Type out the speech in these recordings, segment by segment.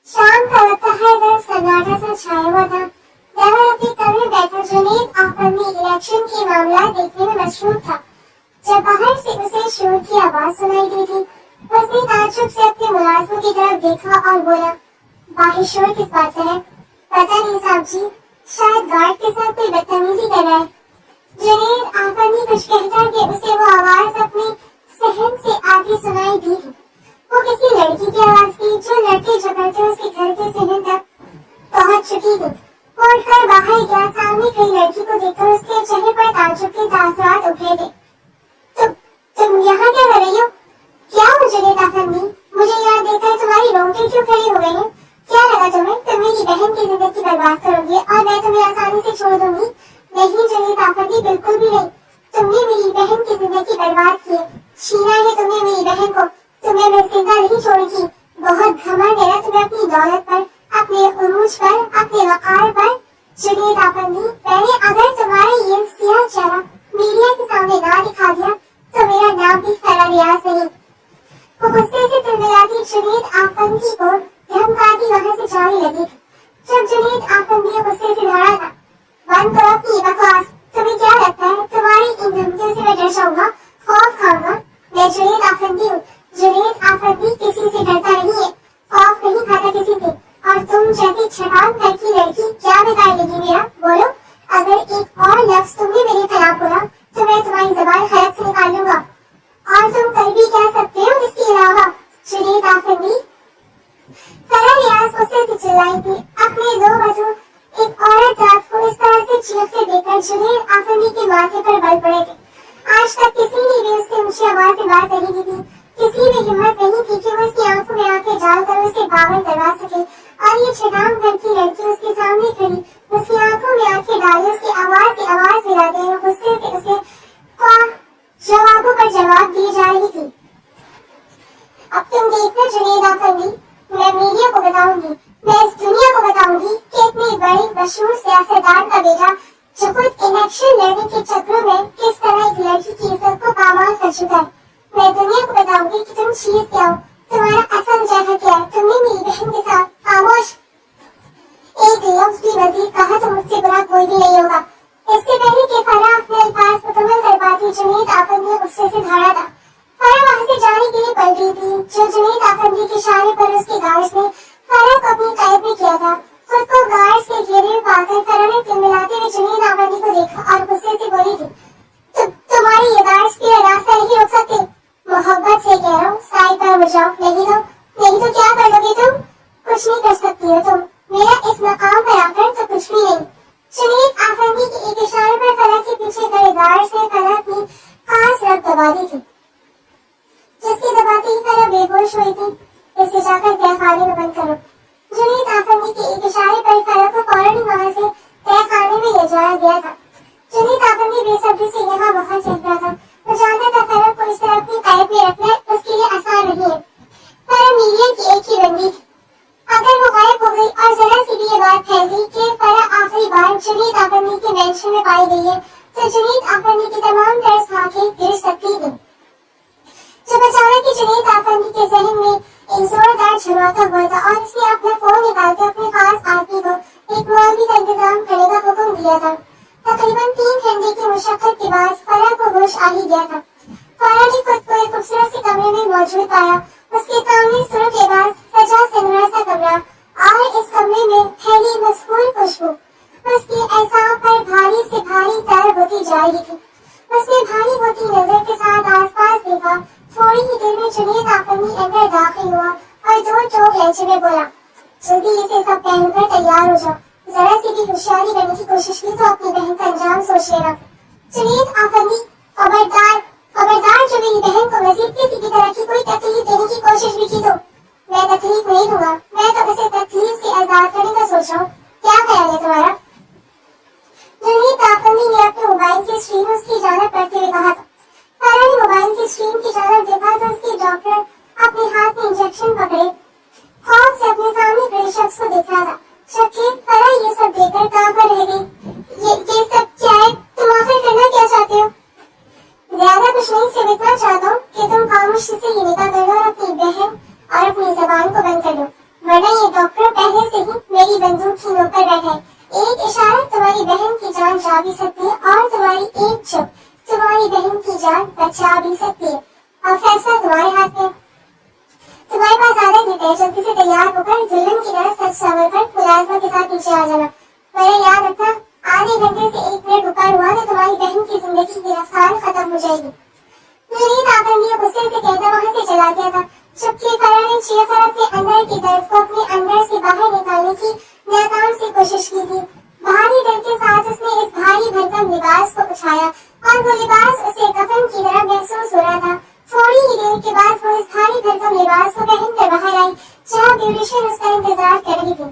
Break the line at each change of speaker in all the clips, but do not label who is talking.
شام کا وقت ہر طرف سناٹا سا چھایا ہوا تھا۔ دہر اپنے کمرے بیٹھا جنید آفندی الیکشن کے معاملات دیکھنے میں مصروف تھا جب باہر سے اسے شور کی آواز سنائی دی تھی۔ اس نے تعجب سے اپنے ملازموں کی طرف دیکھا اور بولا، باہر شور کس بات کا ہے؟ پتہ نہیں صاحب جی، شاید گارڈ کے ساتھ کوئی بدتمیزی کر رہا ہے۔ جنید آفندی کچھ کہتا کہ اسے وہ آواز اپنے صحن سے آتی سنائی دی تھی۔ وہ کسی لڑکی کی آواز تھی جو لڑکے جھگڑتے اس کے گھر کے صحن تک پہنچ چکی تھی۔ وہ اٹھ کر باہر گیا، سامنے کھڑی لڑکی کو دیکھ کر اس کے چہرے پر تعجب کے تاثرات ابھرے تھے۔ تم یہاں کیا کر رہی ہو؟ کیا ہو جنید آفندی؟ مجھے یہاں دیکھ کر تمہاری رونقیں کیوں کھڑی ہو گئی ہیں؟ کیا لگا تمہیں تم میری بہن کی زندگی برباد کرو گی اور میں تمہیں آسانی سے چھوڑ دوں گی؟ نہیں جنید آفندی، بالکل بھی نہیں۔ تم نے میری بہن کی زندگی برباد کی ہے، چھینا ہے تم نے میری بہن کو۔ تمہیں میں زندہ نہیں چھوڑی گی۔ بہت گھمنڈ ہے تمہیں اپنی دولت پر، اپنے عروج پر، اپنے وقار پر۔ جنید آفندی، میں نے اگر تمہارے یہ سیاہ چہرہ میڈیا کے سامنے نہ دکھا دیا تو میرا نام بھی فرا ریاض نہیں۔ وہ غصے سے تلملاتی جنید آفندی کو دھمکاتی وہاں سے جانے لگی تھی۔ جب جنید آفندی غصے سے دھڑا تھا، بند کرو اپنی بکواس، تمہیں کیا لگتا ہے تمہاری ان دھمکیوں سے میں ڈر جاؤں گا، خوف کھاؤں گا؟ میں جنید آفندی ہوں۔ جنید آفندی کسی سے ڈرتا نہیں ہے، خوف نہیں کھاتا کسی سے، اور تم جیسی چھٹان گھر کی لڑکی کیا بگاڑ لے گی میرا؟ بولو، اگر ایک اور لفظ تم نے میرے خلاف بولا تو میں تمہاری زبان خرق سے نکال لوں گا، اور تم کر بھی کہہ سکتے ہو اس کے علاوہ۔ جنید آفندی، فرا ریاض غصے سے چلائی تھی۔ اپنے دو بچوں ایک عورت ذات کو اس طرح سے چیختے دیکھ کر جنید آفندی کے ماتھے پر بل پڑے تھے۔ آج تک کسی نے بھی اس سے اونچی آواز میں بات نہیں کی تھی، کسی میں ہمت نہیں تھی کہ وہ اس کی آنکھوں میں آنکھیں ڈال کر اسے باور کروا سکے، اور یہ چھٹام گھر کی لڑکی اس کے سامنے کھڑی، اس کی آنکھوں میں آنکھیں ڈالے، اس کی آواز سے آواز ملاتے ہوئے غصے سے اسے جوابوں پر جواب دیے جا رہی تھی۔ اب تم دیکھنا جنید آفندی، میں میڈیا کو بتاؤں گی، میں اس دنیا کو بتاؤں گی کہ اتنے بڑے مشہور سیاستدان کا بیٹا جو خود الیکشن لڑنے کے چکروں میں کس طرح ایک لڑکی کی عزت کو پامال کر چکا ہے۔ میں دنیا کو بتاؤں گی کہ تم چیز کیا ہو، تمہارا اصل جگہ کیا ہے۔ تم نے میری بہن کے ساتھ خاموش، ایک لفظ بھی مزید کہا تو مجھ سے برا کوئی بھی نہیں ہوگا۔ اس سے پہلے کہ فرا اپنے الفاظ مکمل کر پاتی، جنید آفندی غصے سے دھڑا تھا۔ فرا وہاں سے جانے کے لیے پل رہی تھی جو جنید آفندی کے اشارے پر اس کے گارڈز نے فرا کو اپنی قید میں کیا تھا۔ خود کو گارڈز کے گھیرے میں پا کر فرا نے تلملاتے ہوئے جنید آفندی کو دیکھا اور غصے سے بولی تھی، تمہاری یہ گارڈز میرا راستہ نہیں روک سکتے۔ محبت سے کہہ رہا ہوں، سائڈ پر ہو جاؤ، نہیں تو کیا کر لو گے تم؟ کچھ نہیں کر سکتی ہو تم، میرا اس مقام پر آ کر تو کچھ بھی نہیں۔ جنید آفندی کے ایک اشارے پر فرا کے پیچھے کھڑے گارڈز نے فرا کی خاص رگ دبا دی تھی، جس کے دباتے ہی فرا بے ہوش ہوئی تھی۔ اسے جا کر تہ خانے میں بند کرو۔ جنید آفندی کے ایک اشارے پر فرا کو فوراً وہاں سے تہ خانے میں لے جایا گیا تھا۔ جنید آفندی بے صبری سے یہاں وہاں چہتا تھا، وہ جانتا تھا فرا کو اس طرح اپنی قید میں رکھنا اس کے لیے آسان نہیں ہے۔ فرا میڈیا کی ایک ہی بندی تھی، اگر وہ غائب ہو گئی اور ذرا سی بھی یہ بات پھیل گئی کہ فرا آخری بار جنید آفندی کے مینشن میں پائی گئی ہے تو جنید آفندی کی تمام طرز آنکھیں گر سکتی تھیں۔ جب اچانک جنید آفندی کے ذہن میں ایک زوردار جھماکا ہوا تھا اور اس نے اپنا فون نکال کے اپنے خاص آدمی کو ایک مولوی کا انتظام کرنے کا حکم دیا تھا۔ تقریباً 3 گھنٹے کی مشقت کے بعد فرا کو ہوش آ ہی گیا تھا۔ فرا نے خود کو ایک خوبصورت سے کمرے میں موجود پایا۔ اس کے سامنے سرخ لباس، سجا سنورا سا کمرہ، اور اس کمرے میں پھیلی مسحور خوشبو اس کی اعصاب پر بھاری سے بھاری تر ہوتی جا رہی تھی۔ اس نے بھاری ہوتی نظر کے ساتھ آس پاس دیکھا۔ تھوڑی ہی دیر میں جنید آفندی اندر داخل ہوا اور 2 ٹوک لہجے میں بولا، جلدی اسے سب پہن کر تیار ہو جاؤ، ذرا سی بھی ہوشیاری کرنے کی کوشش کی تو اپنی بہن کا انجام سوچ لینا۔ جنید آفندی، خبردار جو میری بہن کو مزید کسی بھی طرح کی کوئی تکلیف دینے کی کوشش بھی کی تو میں تکلیف نہیں دوں گا، میں تو اسے تکلیف سے آزاد کرنے کا سوچ رہا ہوں۔ کیا خیال ہے تمہارا؟ جنید آفندی نے اپنے موبائل کی اسکرین اس کی جانب پڑھتے ہوئے کہا تھا۔ فرا نے موبائل کی اسکرین کی جانب دیکھا تو اس کی ڈاکٹر اپنے ہاتھ میں انجیکشن پکڑے خوف سے اپنے سامنے کھڑے شخص کو دیکھ رہا تھا، جبکہ فرا یہ سب دیکھ کر کہاں پر رہ گئی۔ یہ سب کیا ہے؟ تم آخر کرنا کیا چاہتے ہو؟ زیادہ کچھ نہیں، صرف اتنا چاہتا ہوں کہ تم خاموشی سے یہ نکاح کر لو اور اپنی بہن اور اپنی زبان کو بند کر لو، ورنہ یہ ڈاکٹر सकते हैं, जल्दी से तैयार होकर दुल्हन की तरह सच संवर कर मुलाजमा के साथ नीचे आ जाना। मेरा याद रखना, आधे घंटे से 1 मिनट रुका हुआ तो तुम्हारी बहन की जिंदगी की रफ्तार खत्म हो जाएगी। जुनैद आफंदी गुस्से से कहता वहां से चला गया था, जबकि फराह ने शेखर अपने अंदर की दर्द को अपने अंदर से बाहर निकालने की नाकाम सी कोशिश की थी। भारी दिल के साथ उसने इस भारी भरकम लिबास को उठाया और वो लिबास उसे कफन की तरह महसूस हो रहा था। थोड़ी ही देर के बाद वो इस भारी भरकम लिबास को पहनकर बाहर आई, जहाँ ब्यूटिशियन उसका इंतजार कर रही थी।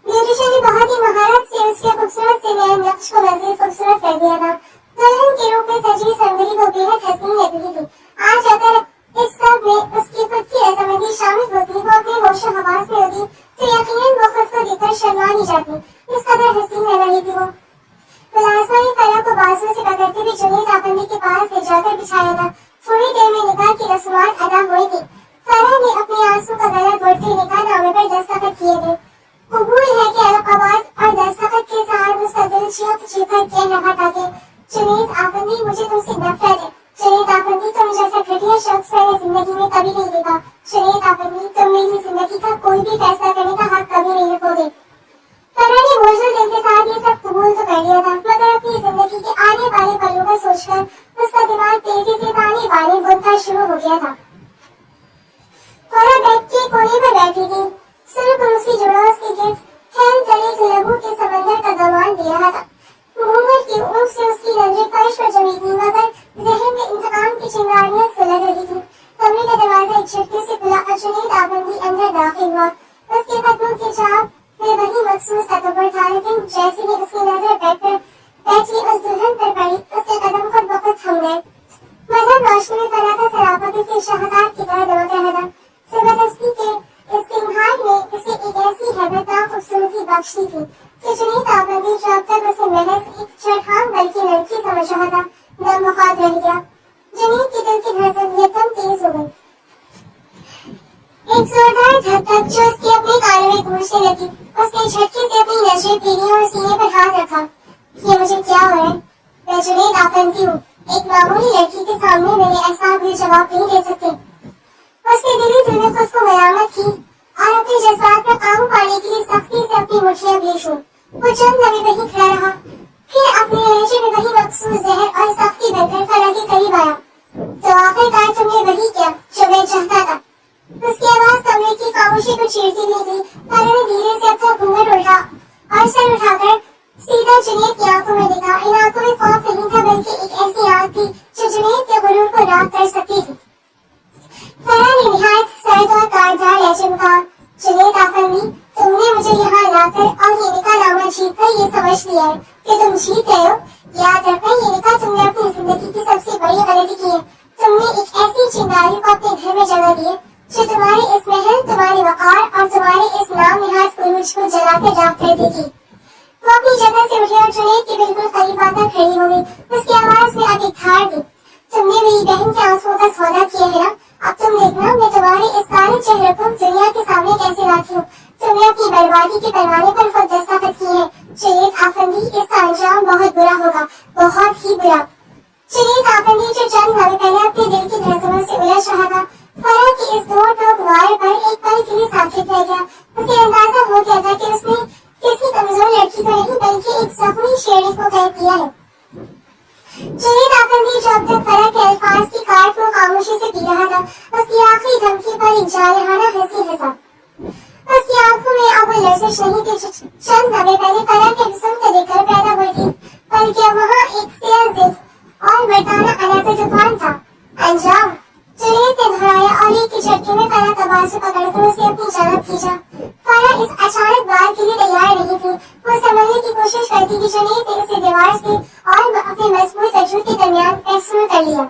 ब्यूटिशियन ने बहुत ही महारत से उसके खूबसूरत से नए नक्श को मजीद खूबसूरत कर दिया था। दुल्हन के रूप में सजी सौंदर्य को बेहद हसीन लग रही थी। आज अगर इस सब में उसकी खुद की रजामंदी शामिल होती, वो अपने होशो हवास में होती, तो यकीनन वो खुद को देखकर शर्मा नहीं जाती। इस कदर हसीन लग रही थी वो। मुलाजमा ने फराह को बाजुओं से पकड़ते हुए जुनैद आफंदी के पास ले जाकर बिछाया था। थोड़ी देर में निकाह की रस्मात अदा हुई थी। फराह ने अपने आंसू का गला घोटते निकाह नामे पर दस्तखत किए थे। कबूल है कि अलकाबाद और दस्तखत के साथ उसका दिल चीख-चीखकर कह रहा था कि जुनैद आफंदी, मुझे तुमसे नफरत है। जुनैद आफंदी, तुम जैसा घटिया शख्स मैंने जिंदगी में कभी नहीं देखा। जुनैद आफंदी, तुम मेरी जिंदगी का कोई भी फैसला करने का हक कभी नहीं रखोगे। फराह ने बोझल दिल के साथ ये सब कबूल तो कर लिया था, मगर अपनी जिंदगी के आने वाले पलों का सोचकर उसका दिमाग तेजी से ताने बाने बुनना शुरू हो गया था। फराह बेड के कोने पर बैठी थी, सिर कुर्सी जुड़ा उसके गिर्द खेल तले लहू के समंदर का दौरान दे रहा था। घूंघट की ऊँट से उसकी नजरें फर्श पर जमी थी, मगर जहन में इंतकाम की चिंगारियां सुलग रही थी। कमरे का दरवाजा एक झटके से खुला और जुनैद आफंदी अंदर दाखिल हुआ। उसके कदमों की चाप में वही मखसूस तकब्बुर था, लेकिन जैसे ही उसकी नजर बेड पर बैठी उस दुल्हन पर पड़ी, उसके कदम खुद ब खुद थम गए। मजहब रोशनी में फराह का सरापा किसी शहदार की तरह दमक रहा था। जबरदस्ती के इस्तिंहार ने उसे एक ऐसी हैबतनाक खूबसूरती बख्शी थी कि जुनैद आफंदी, जो अब तक उसे महज एक चढ़ाम बल्कि लड़की समझ रहा था, दमबख्वार रह गया। जुनैद की दिल की धड़कन एकदम तेज हो गई। एक जोरदार धक जो उसके अपने कानों में गूंजने लगी। उसने झटके से अपनी नजरें फेरी और सीने पर हाथ रखा। ये मुझे क्या हो रहा है? मैं जुनैद आफंदी हूँ। एक मामूली लड़की के सामने मैंने ऐसा भी जवाब नहीं दे सकती। उसने दिली दिल में खुद को मलामत की और अपने जज्बात पर काबू पाने के लिए सख्ती से अपनी मुठ्ठियां भीषू। वो चंद लम्हे वहीं खड़ा रहा, फिर अपने लहजे में वही मखसूस जहर और सख्ती भरकर फराह के करीब आया। तो आखिरकार तुमने वही किया जो मैं चाहता था। उसकी आवाज कमरे की खामोशी को चीरती नहीं थी। फराह ने धीरे से अपना घूंघट उठा और सर उठाकर सीधा जुनैद की आंखों में देखा। इन आंखों में खौफ नहीं था, बल्कि एक ऐसी आग थी जो जुनैद के गुरूर को राख कर सकती थी। फराह ने निहायत सर्द और कांटदार लहजे में कहा, जुनैद आफंदी, तुमने मुझे यहाँ लाकर और ये निकाहनामा जीतकर ये समझ लिया है कि तुम जीत गए हो। याद रखना, ये निकाह तुमने अपनी जिंदगी की सबसे बड़ी गलती की है। तुमने एक ऐसी चिंगारी को अपने घर में जगह दी है जो तुम्हारे इस महल, तुम्हारे वकार और तुम्हारे इस नाम निहाद उरूज को जलाकर राख कर देगी। वो अपनी जगह से उठी और जुनैद के बिल्कुल करीब आकर खड़ी हो गई। उसकी आवाज में अब एक धार थी। तुमने मेरी बहन के आंसुओं का सौदा किया है ना? अब तुम देखना मैं तुम्हारे इस काले चेहरे को दुनिया के सामने कैसे लाती हूँ। तुमने अपनी बर्बादी के पैमाने पर खुद दस्तखत की है। जुनैद आफंदी, इसका अंजाम बहुत बुरा होगा, बहुत ही बुरा। जुनैद आफंदी, जो चंद लम्हे पहले अपने दिल की धड़कनों से उलझ रहा था, फराह की इस दो टोक वार पर एक पल के लिए साकित रह गया। उसे अंदाजा हो गया था कि उसने किसी कमजोर लड़की को नहीं, बल्कि एक जख्मी शेर को कैद किया है। जुनैद आफंदी, जो अब तक फराह के अल्फाज की काट को खामोशी से पी रहा था, उसकी आखिरी धमकी पर एक जालिमाना हंसी हंसा। उसकी आंखों में अब वो लर्जिश नहीं थी जो चंद लम्हे पहले फराह के हुस्न को देखकर पैदा हुई थी, बल्कि अब वहाँ एक सियाह जिल्फ और मर्दाना अना का तूफान था। अंजाम, जुनैद ने दोहराया और एक के झटके में फराह का बाजू पकड़कर उसे अपनी जानब खींचा। फराह इस अचानक वार के लिए तैयार नहीं थी। वो समझने की कोशिश करती कि जुनैद ने उसे दीवार से और अपने मजबूत वजूद के दरमियान महसूस कर लिया।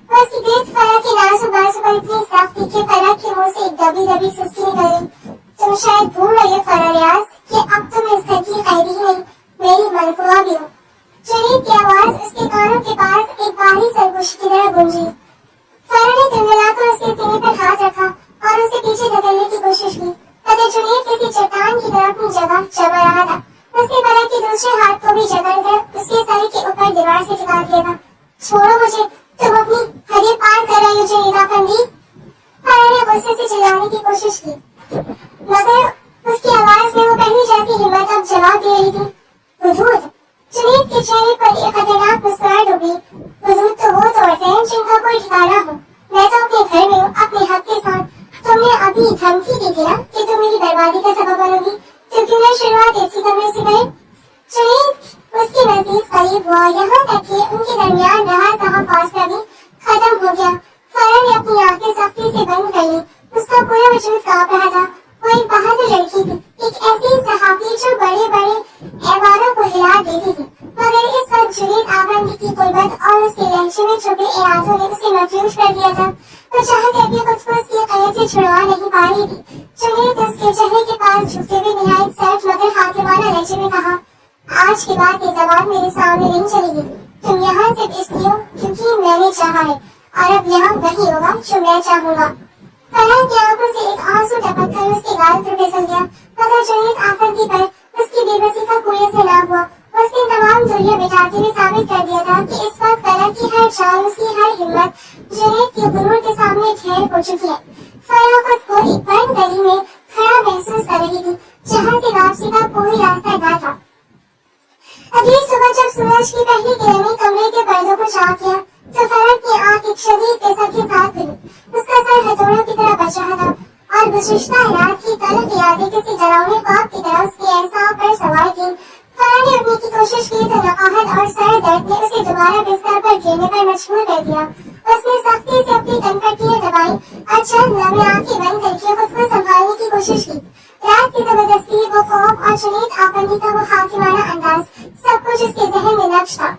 उसकी गिरफ्त फराह के नाजुक बाजू पर इतनी सख्त थी कि फराह के मुंह से एक दबी दबी सुस्ती निकल गई। तुम शायद भूल रही हो फराह रियाज कि अब तुम इस घर की कैदी ही नहीं, मेरी मनफुआ भी हो। जुनैद की आवाज उसके कानों के पास एक बाहरी सरगोशी की तरह गूंजी। फराह ने तिलमिलाकर उसके सीने पर हाथ रखा और उसे पीछे धकेलने की कोशिश की, मगर जुनैद किसी चट्टान की तरह अपनी जगह जमा रहा था। उसने फराह के दूसरे हाथ को भी जकड़कर उसके सर के ऊपर दीवार से टिका दिया था। छोड़ो मुझे, तुम अपनी हदें पार कर रही हो जुनैद आफंदी। फराह ने गुस्से से चिल्लाने की कोशिश की, मगर उसकी आवाज में वो पहली जैसी हिम्मत अब जवाब दे रही थी, हुजूर। जुनैद के चेहरे पर एक खतरनाक मुस्कुराहट उभरी। हुजूर तो वो तोड़ते हैं जिनका कोई ठिकाना हो। मैं तो अपने घर में हूँ, अपने हक के साथ। तुमने अभी धमकी दी थी ना कि तुम मेरी बर्बादी का सबब बनोगी, तो क्यों ना शुरुआत इसी कमरे से करें। जुनैद उसके नजदीक करीब हुआ, यहाँ तक कि उनके दरमियान रहा कहा फासला भी खत्म हो गया। फरा ने अपनी आंखें सख्ती से बंद कर ली। उसका पूरा वजूद कांप रहा था। वो एक बहादुर लड़की थी, एक ऐसी सहाफी जो बड़े बड़े ऐवानों को हिला देती थी, मगर इस वक्त जुनैद आफंदी की गुर्बत और उसके लहजे में छुपे इरादों ने उसे मफलूज कर दिया था। तो चाहकर भी खुद को उसकी कैद से छुड़वा नहीं पा रही थी। जुनैद उसके चेहरे के पास झुकते हुए निहायत सर्द मगर हाकिमाना लहजे में कहा, आज के बाद ये जबान मेरे सामने नहीं चलेगी। तुम यहाँ सिर्फ इसलिए हो क्योंकि मैंने चाहा है, और अब यहाँ वही होगा जो मैं चाहूंगा। फरा की आंखों से एक आंसू टपक कर उसके गाल पर फिसल गया, मगर जुनैद आफंदी पर उसकी बेबसी का कोई असर न हुआ। उसने तमाम दूरियां मिटाते हुए साबित कर दिया था कि इस वक्त फरा की हर चाल, उसकी हर हिम्मत जुनैद के गुरूर के सामने ढेर हो चुकी है। फरा खुद को एक बंद गली में खड़ा महसूस कर रही थी, जहाँ से वापसी का कोई रास्ता न था। अगली सुबह जब सूरज की पहली किरणें कमरे के पर्दों को छा किया, तो फरा की आंख एक शदीद कसक के साथ खुली। उसका सर हथौड़ों की तरह बच रहा था, और गुज़िश्ता रात की तलब यादें किसी डरावने ख्वाब की तरह उसके एहसास पर सवार थी। फरा ने उठने की कोशिश की तो नकाहत और सर दर्द ने उसे दोबारा बिस्तर पर गिरने पर मजबूर कर दिया। उसने सख्ती से अपनी कनपट्टियां दबाई और चंद लम्हे आंखें बंद करके खुद को संभालने की कोशिश की। रात की जबरदस्ती, वो खौफ और जुनैद आफंदी का वो हाकिमाना अंदाज, सब कुछ उसके जहन में नक्श था।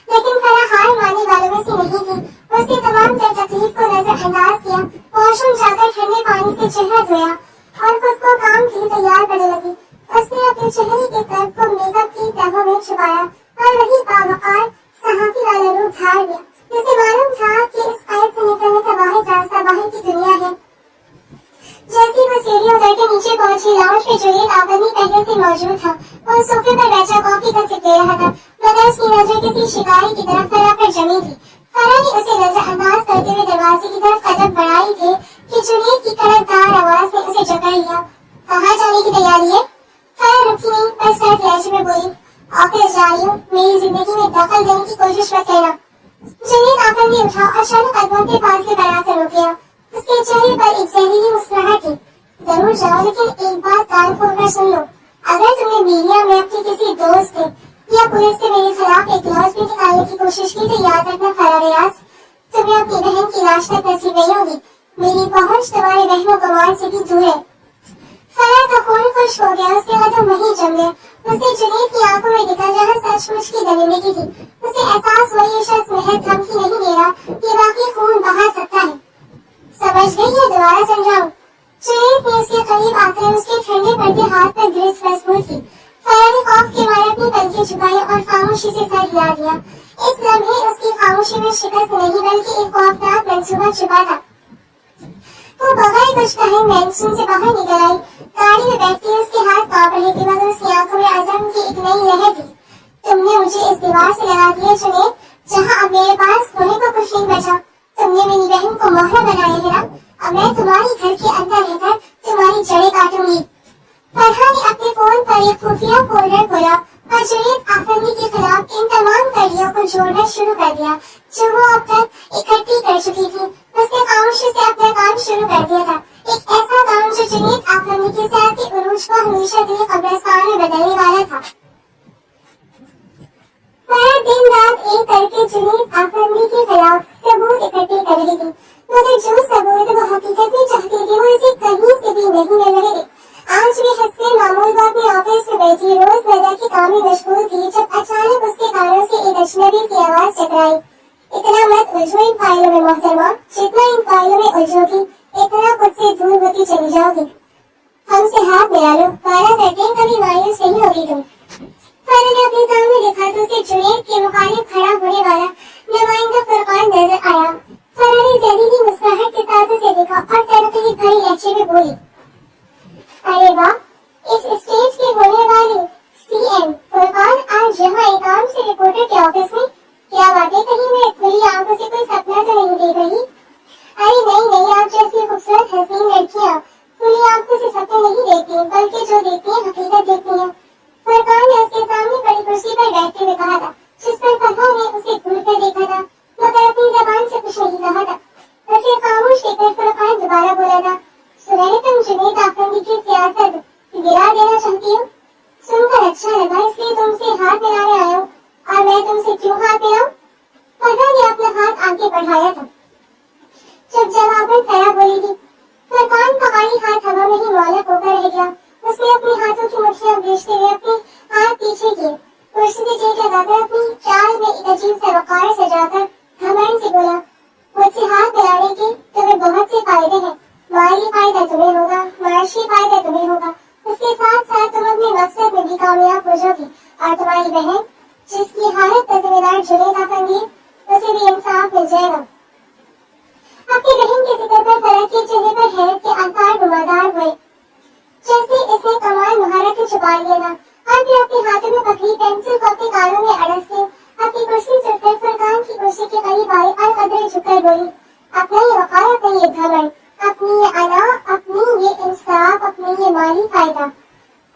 लेकिन फरा हार मानने वालों में से नहीं थी। उसने तमाम तकलीफ को नजरअंदाज किया, वॉशरूम जाकर ठंडे पानी से चेहरा धोया और खुद को काम के लिए तैयार करने लगी। उसने अपने चेहरे के कर्व को मेकअप की तहों में छुपाया और वही बावकार सहाफी वाला रूप धार लिया। उसे मालूम था कि इस कैद से निकलने का वाहिद रास्ता बाहर की दुनिया है। जैसे वो सीढ़ियों उतर के नीचे पहुंची, लाउंज में जुनैद आफंदी पहले से मौजूद था। वो सोफे पर बैठा कॉफी का सिप ले रहा था, मगर उसकी नजर किसी शिकारी की तरफ फरा पर जमी थी। फरा ने उसे नजरअंदाज करते हुए दरवाजे की तरफ कदम बढ़ाई थे कि जुनैद की कड़कदार आवाज ने उसे जकड़ लिया। कहाँ जाने की तैयारी है? फरा रुकी नहीं, पर सर्द लहजे में बोली, ऑफिस जा रही हूँ, मेरी जिंदगी में दखल देने की कोशिश मत करना। जुनैद आफंदी उठा और चंद कदमों के फासले बनाकर रुक गया। उसके चेहरे पर एक जहरीली मुस्कुराहट थी। जरूर जाओ, लेकिन एक बात कान खोलकर सुन लो। अगर तुमने मीडिया में अपने किसी दोस्त या पुलिस से मेरे खिलाफ एक लॉज भी निकालने की कोशिश की, तो याद रखना फरा रियाज, तुम्हें अपनी बहन की लाश तक नसीब नहीं होगी। मेरी पहुंच तुम्हारे बहनों कमान से भी दूर है। फरा का खून खुश हो गया, उसके कदम वहीं जम गए। उसने जुनैद की आंखों में देखा जहाँ सचमुच की दरिंदगी थी। उसे एहसास हुआ ये शख्स महज धमकी नहीं दे रहा, ये वाकई खून बहा सकता है। समझ गई है? दोबारा समझाऊं? जुनैद ने उसके करीब आकर उसके ठंडे पड़ते हाथ पर गिरफ्त मजबूत की। फरा ने खौफ के मारे अपनी पलकें झुकाई और खामोशी से सर हिला दिया। इस लम्हे उसकी खामोशी में शिकस्त नहीं बल्कि एक खौफनाक मंसूबा छुपा था। वो बगैर कुछ कहे मैनसून से बाहर निकल आई। गाड़ी में बैठती उसके हाथ कांप रहे थे, मगर उसकी आंखों में अज़म की एक नई लहर थी। तुमने मुझे इस दीवार से लगा दिया जुनैद, जहाँ अब मेरे पास खोने को कुछ नहीं बचा। तुमने मेरी बहन को मोहरा बनाया है ना, अब मैं तुम्हारी घर के अंदर रहकर तुम्हारी जड़ें काटूंगी। फरहा ने अपने फोन पर एक खुफिया फोल्डर खोला और जुनैद आफंदी के खिलाफ इन तमाम कड़ियों को जोड़ना शुरू कर दिया जो वो अब तक इकट्ठी कर चुकी थी। उसने खामोशी से अपना काम शुरू कर दिया था, एक ऐसा काम जो जुनैद आफंदी के सियासी उरूज को हमेशा के लिए कब्रिस्तान में बदलने वाला था। फरा दिन रात एक करके जुनैद आफंदी के खिलाफ सबूत इकट्ठे कर रही थी, मगर जो सबूत वो हकीकत में चाहती थी वो इसे कहीं से भी नहीं मिल रहे थे। आज भी हस्बे मामूल को अपने ऑफिस में बैठी रोजमर्रा के काम में मशगूल थी, जब अचानक उसके कानों से एक अजनबी की आवाज टकराई। इतना मत उलझो इन फाइलों में मोहतरमा, जितना इन फाइलों में उलझोगी इतना खुद से दूर होती चली जाओगी। हमसे हाथ मिला लो, वादा करते हैं कभी मायूस नहीं होगी तुम। फरा ने अपने सामने देखा तो उसे जुनैद के मुखालिफ खड़ा होने वाला नुमाइंदा फुरकान नजर आया। फरा ने जहरीली मुस्कुराहट के साथ उसे देखा और तनकीद भरी लहजे में बोली, अरे वाह, इस स्टेज के होने वाले सीएम फुरकान आज यहाँ एकाम से रिपोर्टर के ऑफिस में। क्या बातें कही? मैं खुली आंखों से कोई सपना तो नहीं देख रही? ارے نہیں نہیں، آپ جیسی خوبصورت حسین لڑکیاں کھلی آنکھوں سے سپنے نہیں دیکھتی، بلکہ جو دیکھتی ہیں حقیقت دیکھتی ہیں۔ فرقان نے اس کے سامنے بڑی کرسی پر بیٹھتے ہوئے کہا تھا، جس پر فرقان نے اسے گھور کر دیکھا تھا، مگر اپنی زبان سے کچھ نہیں کہا تھا۔ اسے خاموش دیکھ کر فرقان دوبارہ بولا تھا، سنیں تم جنید آفریدی کی سیاست گرا دینا چاہتی ہو؟ سن کر اچھا لگا، اس لیے تم سے ہاتھ ملانے آیا ہوں، اور میں تم سے کیوں ہاتھ ملاؤں؟ فرقان نے اپنا ہاتھ آگے بڑھایا تھا جب جواب میں فرا بولی تھی۔ فرقان کا بائیں ہاتھ ہوا میں ہی معلق ہو کر رہ گیا۔ اس نے اپنے ہاتھوں کی مٹھیاں بھیجتے ہوئے اپنے ہاتھ پیچھے کیے، کرسی سے چیک لگا کر اپنی چال میں ایک عجیب سا وقار سجا کر گھمنڈ سے بولا، مجھ سے ہاتھ ملانے کے تمہیں بہت سے فائدے ہیں، مالی فائدہ تمہیں ہوگا، معاشی فائدہ تمہیں ہوگا، اس کے ساتھ ساتھ تم اپنے مقصد میں بھی کامیاب ہو جاؤ گی، اور تمہاری بہن جس کی حالت کا ذمہ دار جنید آفریدی اسے بھی انصاف مل جائے گا۔ اپنی بہن کے ذکر پر فرح کے چہرے پر حیرت کے آثار نمودار ہوئے، جیسے اس نے کمال مہارت سے چھپا لیا تھا، اور پھر اپنے ہاتھوں میں پکڑی پینسل کو اپنے کانوں میں اڑستے اپنی کرسی سے اٹھ کر فرقان کی کرسی کے قریب آئی اور قدرے جھک کر بولی، اپنا یہ وقار، اپنا یہ گھمنڈ، اپنی یہ انا، اپنی یہ انصاف، اپنی یہ مالی فائدہ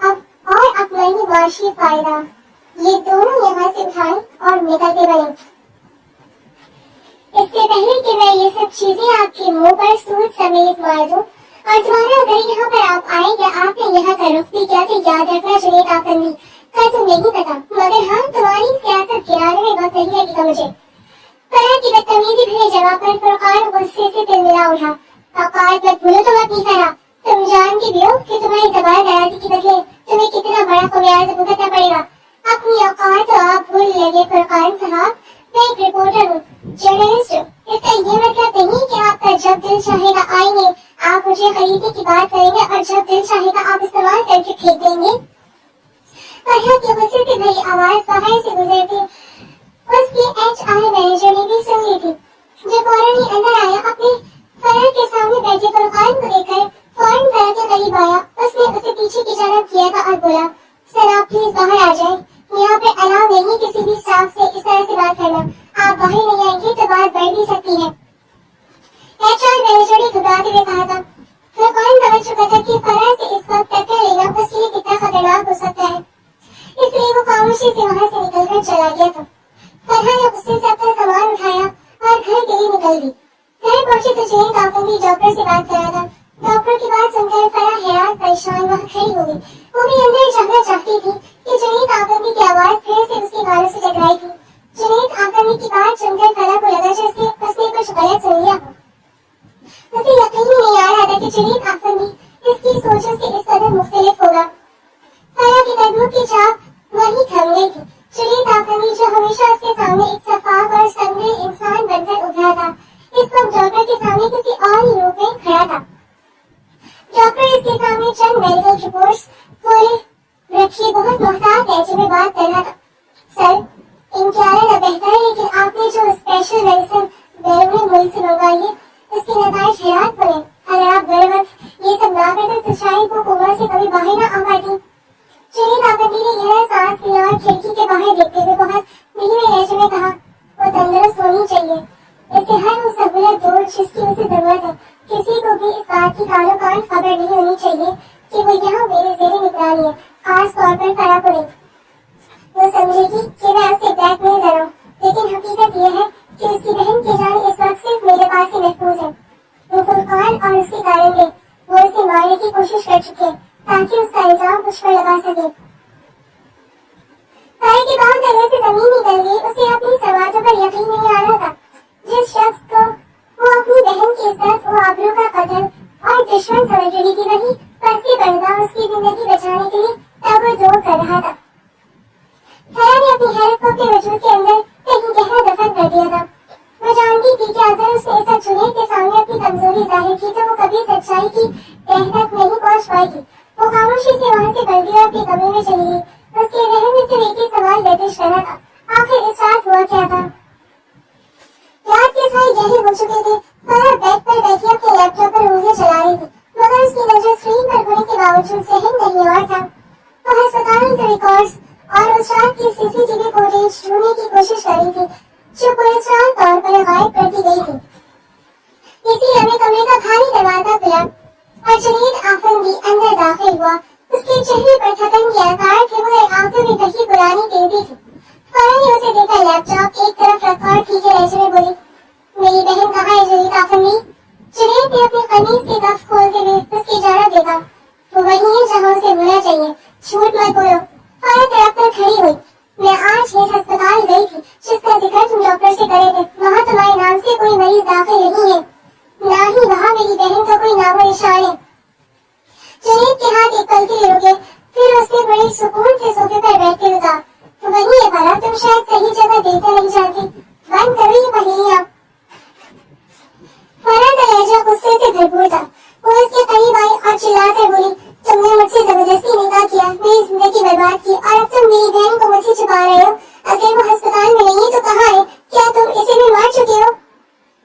اور اپنا یہ معاشی فائدہ، یہ دونوں یہاں سے اٹھائیں اور نکلتے بنے۔ اس سے پہلے کہ میں یہ سب چیزیں آپ کے منہ پر سود سمیت مار دوں، اور تمہارا اگر یہاں پر آپ آئے یا آپ نے یہاں کا رخ بھی کیا تو یاد رکھنا جنید آفریدی کا تم نہیں پتا، مگر ہاں تمہاری سیاست گرانے میں وقت نہیں لگے گا مجھے۔ فرح کی بدتمیزی بھرے جواب پر فرقان غصے سے تلملا اٹھا، اوقات مت بھولو تم اپنی فرح، تم جانتی بھی ہو کہ تمہاری زبان درازی کے بدلے تمہیں کتنا بڑا خمیازہ بھگتنا پڑے گا۔ اپنی اوقات تو آپ بھول لگے فرقان صاحب، میں ایک رپورٹر ہوں، جرنلسٹ ہوں، اس کا یہ مطلب نہیں کہ آپ کا جب دل چاہے گا آئیں گے، آپ مجھے خریدنے کی بات کریں گے اور جب دل چاہے گا آپ استعمال کر کے پھینک دیں گے۔ فرح کی غصے سے بھری آواز باہر سے گزرتی اس کی HR مینیجر نے بھی سن لی تھی، جو فوراً ہی اندر آیا، اپنے فرح کے سامنے بیٹھے فرقان کو دیکھ کر فوراً فرح کے قریب آیا، اس نے اسے پیچھے کی جانب کیا تھا اور بولا، سر آپ پلیز باہر آ جائیں، یہاں پہ الاؤ نہیں ہے کسی بھی اسٹاف سے اس طرح سے بات کرنا، آپ باہر نہیں آئیں گے تو بات بڑھ بھی سکتی ہے۔ HR مینیجر نے گھبراتے ہوئے کہا تھا۔ فرقان سمجھ چکا تھا کہ فرح سے اس وقت ٹکر لینا اس کے لیے کتنا خطرناک ہو سکتا ہے، اس لیے وہ خاموشی سے وہاں سے نکل کر چلا گیا تھا۔ فرح نے غصے سے اپنا سامان اٹھایا اور گھر کے لیے نکل دی۔ گھر پہنچی تو جنید آفریدی ڈاکٹر سے بات کرا تھا۔ ڈاکٹر کی بات سن کر فرح حیران پریشان وہاں کھڑی ہو گئی، وہ بھی اندر جھانکنا چاہتی تھی کہ جنید آفریدی کی آواز پھر سے اس کے کانوں سے ٹکرائی تھی۔ جنید آفریدی کی بات سن کر فرح کو لگا جیسے اس نے کچھ غلط سن لیا ہو۔ اسے یقین ہی نہیں آ رہا تھا کہ جنید آفریدی اس کی سوچوں سے اس قدر مختلف ہوگا۔ فرح کے قدموں کی چاپ وہیں تھم گئی تھی۔ جنید آفریدی جو ہمیشہ اس کے سامنے ایک شفاف اور سنگدل انسان بن کر ابھرا تھا، اس وقت ڈاکٹر کے سامنے کسی اور ہی روپ میں کھڑا تھا۔ ڈاکٹر اس کے سامنے چند میڈیکل رپورٹس کھولے رکھیے بہت محتاط لہجے میں بات کر رہا تھا۔ سر ان کے آنے بہتر ہے، لیکن آپ نے جو اسپیشل میڈیسن بیرون ملک سے منگوائی ہے اس کے نتائج حیرات پڑے، اگر آپ بر وقت یہ سب نہ کرتے تو شاید وہ کوما سے کبھی باہر نہ آ پاتی۔ جنید آفریدی نے گہرا سانس لیا اور کھڑکی کے باہر دیکھتے ہوئے بہت دھیمے لہجے میں کہا، وہ تندرست ہونی چاہیے، اسے ہر وہ سہولت دو جس کی اسے ضرورت ہے، کسی کو بھی اس بات کی کانوں کان خبر نہیں ہونی چاہیے کہ وہ یہاں میرے زیر نگرانی ہے، خاص طور پر فرح کو نہیں۔ وہ سمجھے گی کہ میں اس سے بلیک میل کر رہا ہوں، لیکن حقیقت یہ ہے کہ اس کی بہن کی جان اس وقت صرف میرے پاس ہی محفوظ ہے۔ وہ فرقان اور اس کے کارندے وہ اسے مارنے کی کوشش کر چکے تاکہ اس کا الزام مجھ پر لگا سکے۔ فرح کی بات کرنے سے زمین نکل گئی، اسے اپنی سماعتوں پر یقین نہیں آ رہا تھا۔ جس شخص کو وہ اپنی بہن کی عزت و آبرو کا قتل اور دشمن سمجھ رہی تھی، وہی پس پردہ اس کی زندگی بچانے کے لیے تگ و دو کر رہا تھا۔ فرح نے اپنی حیرت کو اپنے وجود کے اندر کہیں گہرا دفن کر دیا تھا۔ وہ جانتی تھی کہ اگر اس نے اس وقت جنید کے سامنے اپنی کمزوری ظاہر کی تو وہ کبھی سچائی کی تہ تک نہیں پہنچ پائے گی۔ وہ خاموشی سے وہاں سے بلدی اور اپنے کمرے میں چلی گئی۔ اس کے ذہن میں صرف ایک ہی سوال گردش کر رہا تھا، آخر اس رات ہوا کیا تھا؟ رات کے سائے گہرے ہو چکے تھے۔ فرح بیڈ پر بیٹھی اپنے لیپ ٹاپ پر انگلیاں چلا رہی تھی، مگر اس کی نظر اسکرین پر ہونے کے باوجود ذہن کہیں اور تھا۔ وہ ہسپتال کے ریکارڈز اور اس رات کی CCTV فوٹیج ڈھونڈنے کی کوشش کر رہی تھی جو پراسرار طور پر غائب کر دی گئی تھی۔ इसी लम्हे कमरे का भारी दरवाजा खुला और जुनैद आफंदी अंदर दाखिल हुआ। उसके चेहरे पर थकन के आसार थे, मगर आंखों में कहीं पुरानी तेजी थी। फरा ने उसे देखा लैपटॉप एक तरफ रखा और ठीक लहजे में बोली, मेरी बहन कहाँ है जुनैद आफंदी? जुनैद ने अपनी कमीज के कफ खोलते हुए उसकी जानब देखा। वो वही है जहाँ उसे होना चाहिए, झूठ मत बोलो। फरा तड़प कर खड़ी हुई। मैं आज इस अस्पताल गई थी जिसका जिक्र तुम डॉक्टर से करे थे। वहाँ तुम्हारे नाम से कोई मरीज दाखिल नहीं है, ना ही वहाँ मेरी बहन का कोई नामो निशान है। जुनैद के हाथ एक पल के लिए रुके, फिर उसने बड़े सुकून से सोफे पर बैठते हुए कहा, वही है फरा, तुम शायद सही जगह देखना नहीं चाहती। बंद करो ये पहेलियां। फरा का लहजा गुस्से से भरपूर था। वो उसके करीब आई और चिल्लाकर बोली, तुमने मुझसे जबरदस्ती निकाह किया, मेरी जिंदगी बर्बाद की, और अब तुम मेरी बहन को मुझसे छुपा रहे हो। अगर वो अस्पताल में नहीं है तो कहाँ है? क्या तुम इसे भी मार चुके हो?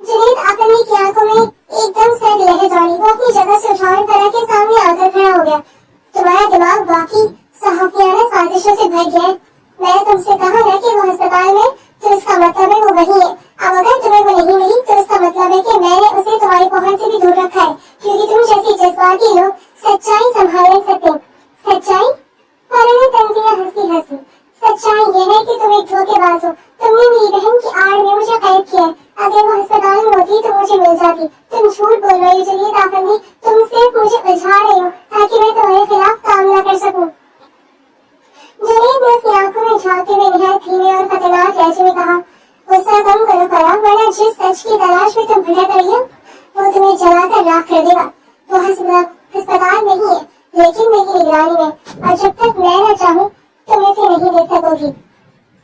जुनैद आफंदी की आंखों में एकदम सर्द लहर दौड़ी। वो अपनी जगह से उठा फरा के सामने आकर खड़ा हो गया। तुम्हारा दिमाग वाकई सहाफियाना साजिशों से भर गया है। मैंने तुमसे कहा ना कि वो अस्पताल में, तो इसका मतलब है वो वही है। अब अगर तुम्हें वो नहीं मिली तो इसका मतलब है कि मैंने उसे तुम्हारी पहुंच से भी दूर रखा है, क्योंकि तुम जैसे जज्बाती लोग सच्चाई संभाल नहीं सकते। सच्चाई? फरा ने तंजीला हंसी। सच्चाई ये है कि तुम एक धोखेबाज हो। तुमने मेरी बहन की आड़ में मुझे कैद किया है। अगर वो अस्पताल में होती तो मुझे मिल जाती। तुम झूठ बोल रही हो जुनैद आफंदी। तुम सिर्फ मुझे उलझा रही हो ताकि मैं तुम्हारे खिलाफ काम न कर सकूं। जुनैद ने उसकी आंखों में झांकते हुए निहायत धीमे और खतरनाक लहजे में कहा, गुस्सा कम करो फरा, वरना जिस सच की तलाश में तुम भटक रही हो वो तुम्हें जलाकर राख कर देगा। वो अस्पताल नहीं है, लेकिन मेरी निगरानी में, और जब तक मैं न चाहूँ तुम इसे नहीं देख सकोगी।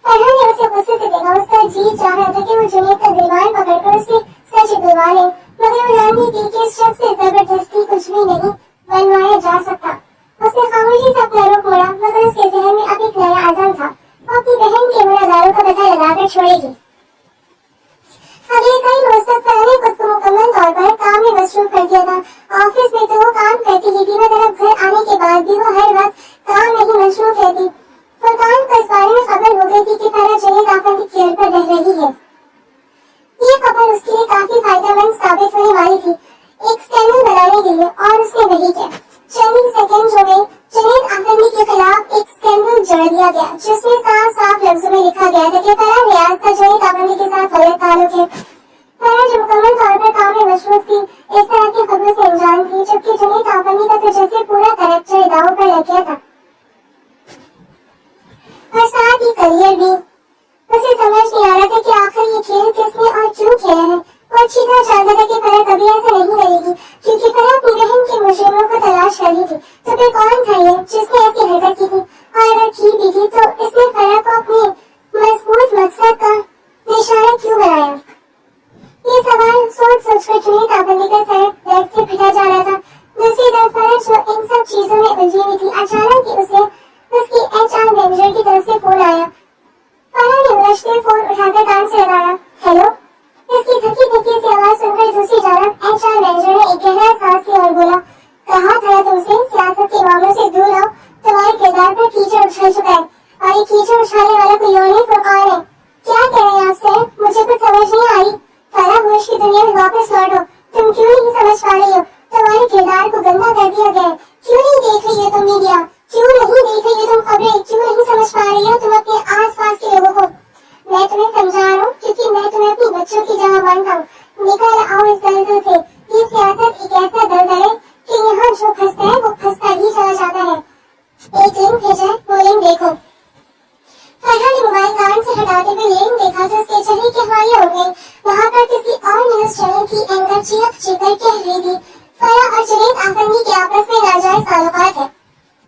फरा ने उसे गुस्से से देखा। उसका जी चाह रहा था कि वो जुनैद का गिरबान पकड़कर उससे सच दिलवा ले, मगर वो जानती थी कि इस शख्स से जबरदस्ती कुछ भी नहीं बनवाया जा सकता। उसने खामोशी से अपना रुख मोड़ा, मगर उसके जहन में अब एक नया आज़म था। वो अपनी बहन के गुनाहगारों का पता लगाकर छोड़ेगी। अगले कई रोज तक फरा ने खुद को मुकम्मल तौर पर काम में मसरूफ कर दिया था। ऑफिस में तो वो काम करती ही थी, मगर अब घर आने के बाद भी वो हर वक्त काम में ही मसरूफ रहती। फरकान को इस बारे में खबर हो गई थी कि फरा जुनैद आफंदी केयर पर रह रही है। ये खबर उसके लिए काफी फायदेमंद साबित होने वाली थी, एक स्कैंडल बनाने के लिए, और उसने वही किया। चंद ही सेकंड्स में जुनैद आफंदी के खिलाफ एक स्कैंडल जोड़ दिया गया, जिसमें साफ साफ लफ्जों में लिखा गया था कि फरा रियाज का जुनैद आफंदी के साथ गलत ताल्लुक है। फरा जो मुकम्मल तौर पर काम में मसरूफ थी, इस तरह की खबरों से अनजान थी, जबकि जुनैद आफंदी का तो जैसे पूरा कैरेक्टर दांव पर लग गया था, और साथ ही करियर भी। उसे समझ नहीं आ रहा था कि आखिर ये खेल किसने और क्यों खेला है। वो अच्छी तरह जानता था कि फरा कभी ऐसा नहीं करेगी, क्योंकि फरा अपनी बहन के मुजरिमों को तलाश कर रही थी। तो फिर कौन था ये जिसने ऐसी हरकत की थी, और अगर की भी थी तो इसने फरा को अपने मजबूत मकसद का निशाना क्यों बनाया? ये सवाल सोच सोच कर जुनैद आफंदी का सर दर्द से फटा जा रहा था। दूसरी तरफ फरा जो इन सब चीजों में उलझी हुई थी, अचानक ही उसे उसकी HR मैनेजर की तरफ से फोन आया। फरा ने उलझते फोन उठाकर कान से लगाया। हेलो। इसकी थकी थकी सी आवाज सुनकर दूसरी जानब HR मैनेजर ने एक गहरा सांस लिया और बोला, कहा था तुमसे सियासत के मामलों से दूर रहो। तुम्हारे किरदार पर कीचड़ उछल चुका है, और ये कीचड़ उछालने वाला कोई और नहीं फुरकान है। क्या कह रहे हैं आप सर? मुझे कुछ समझ नहीं आ रही। फरा होश की दुनिया में वापस लौटो। तुम क्यों नहीं समझ पा रही हो? तुम्हारे किरदार को गंदा कर दिया गया है। क्यों नहीं देख रही हो तुम मीडिया? क्यों नहीं देख रही हो तुम खबरें? क्यों नहीं समझ पा रही हो तुम अपने आसपास के लोगों को? मैं तुम्हें समझा रहा हूँ, क्योंकि मैं तुम्हें अपनी बच्चों की जगह मानता हूँ। निकल आओ इस दलदल से। ये सियासत एक ऐसा दलदल है कि यहाँ जो फंसता है वो फंसता ही चला जाता है। एक लिंक भेजा है, वो लिंक देखो। फरहा ने मोबाइल कान से हटाते हुए लिंक देखा तो उसके चेहरे की हवाएं उड़ गई। वहाँ पर किसी और न्यूज चैनल की एंकर चीख चीखकर कह रही थी, फरा और जुनैद आफंदी के आपस में नाजायज ताल्लुकात है।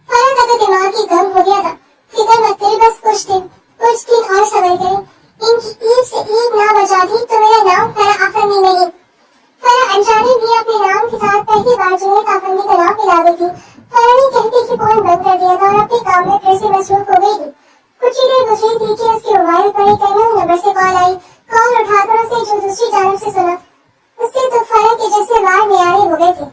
फरा का तो दिमाग ही गर्म हो गया था। फिक्र मत करी, बस कुछ दिन और सब्र करें। इनकी ईद से ईद ना बजा दी तो मेरा नाम फरा आफंदी नहीं। फरा अनजाने भी अपने नाम के साथ पहली बार जुनैद आफंदी का नाम मिला गई थी। फरा ने कहते ही फोन बंद कर दिया था और अपने काम में फिर से मसरूफ हो गई थी। कुछ ही देर गुजरी थी कि उसके मोबाइल पर एक अननोन नंबर से कॉल आई। कॉल उठाकर उसने जो दूसरी जानब से सुना, उससे तो फरा के जैसे वार न्यारे हो गए थे।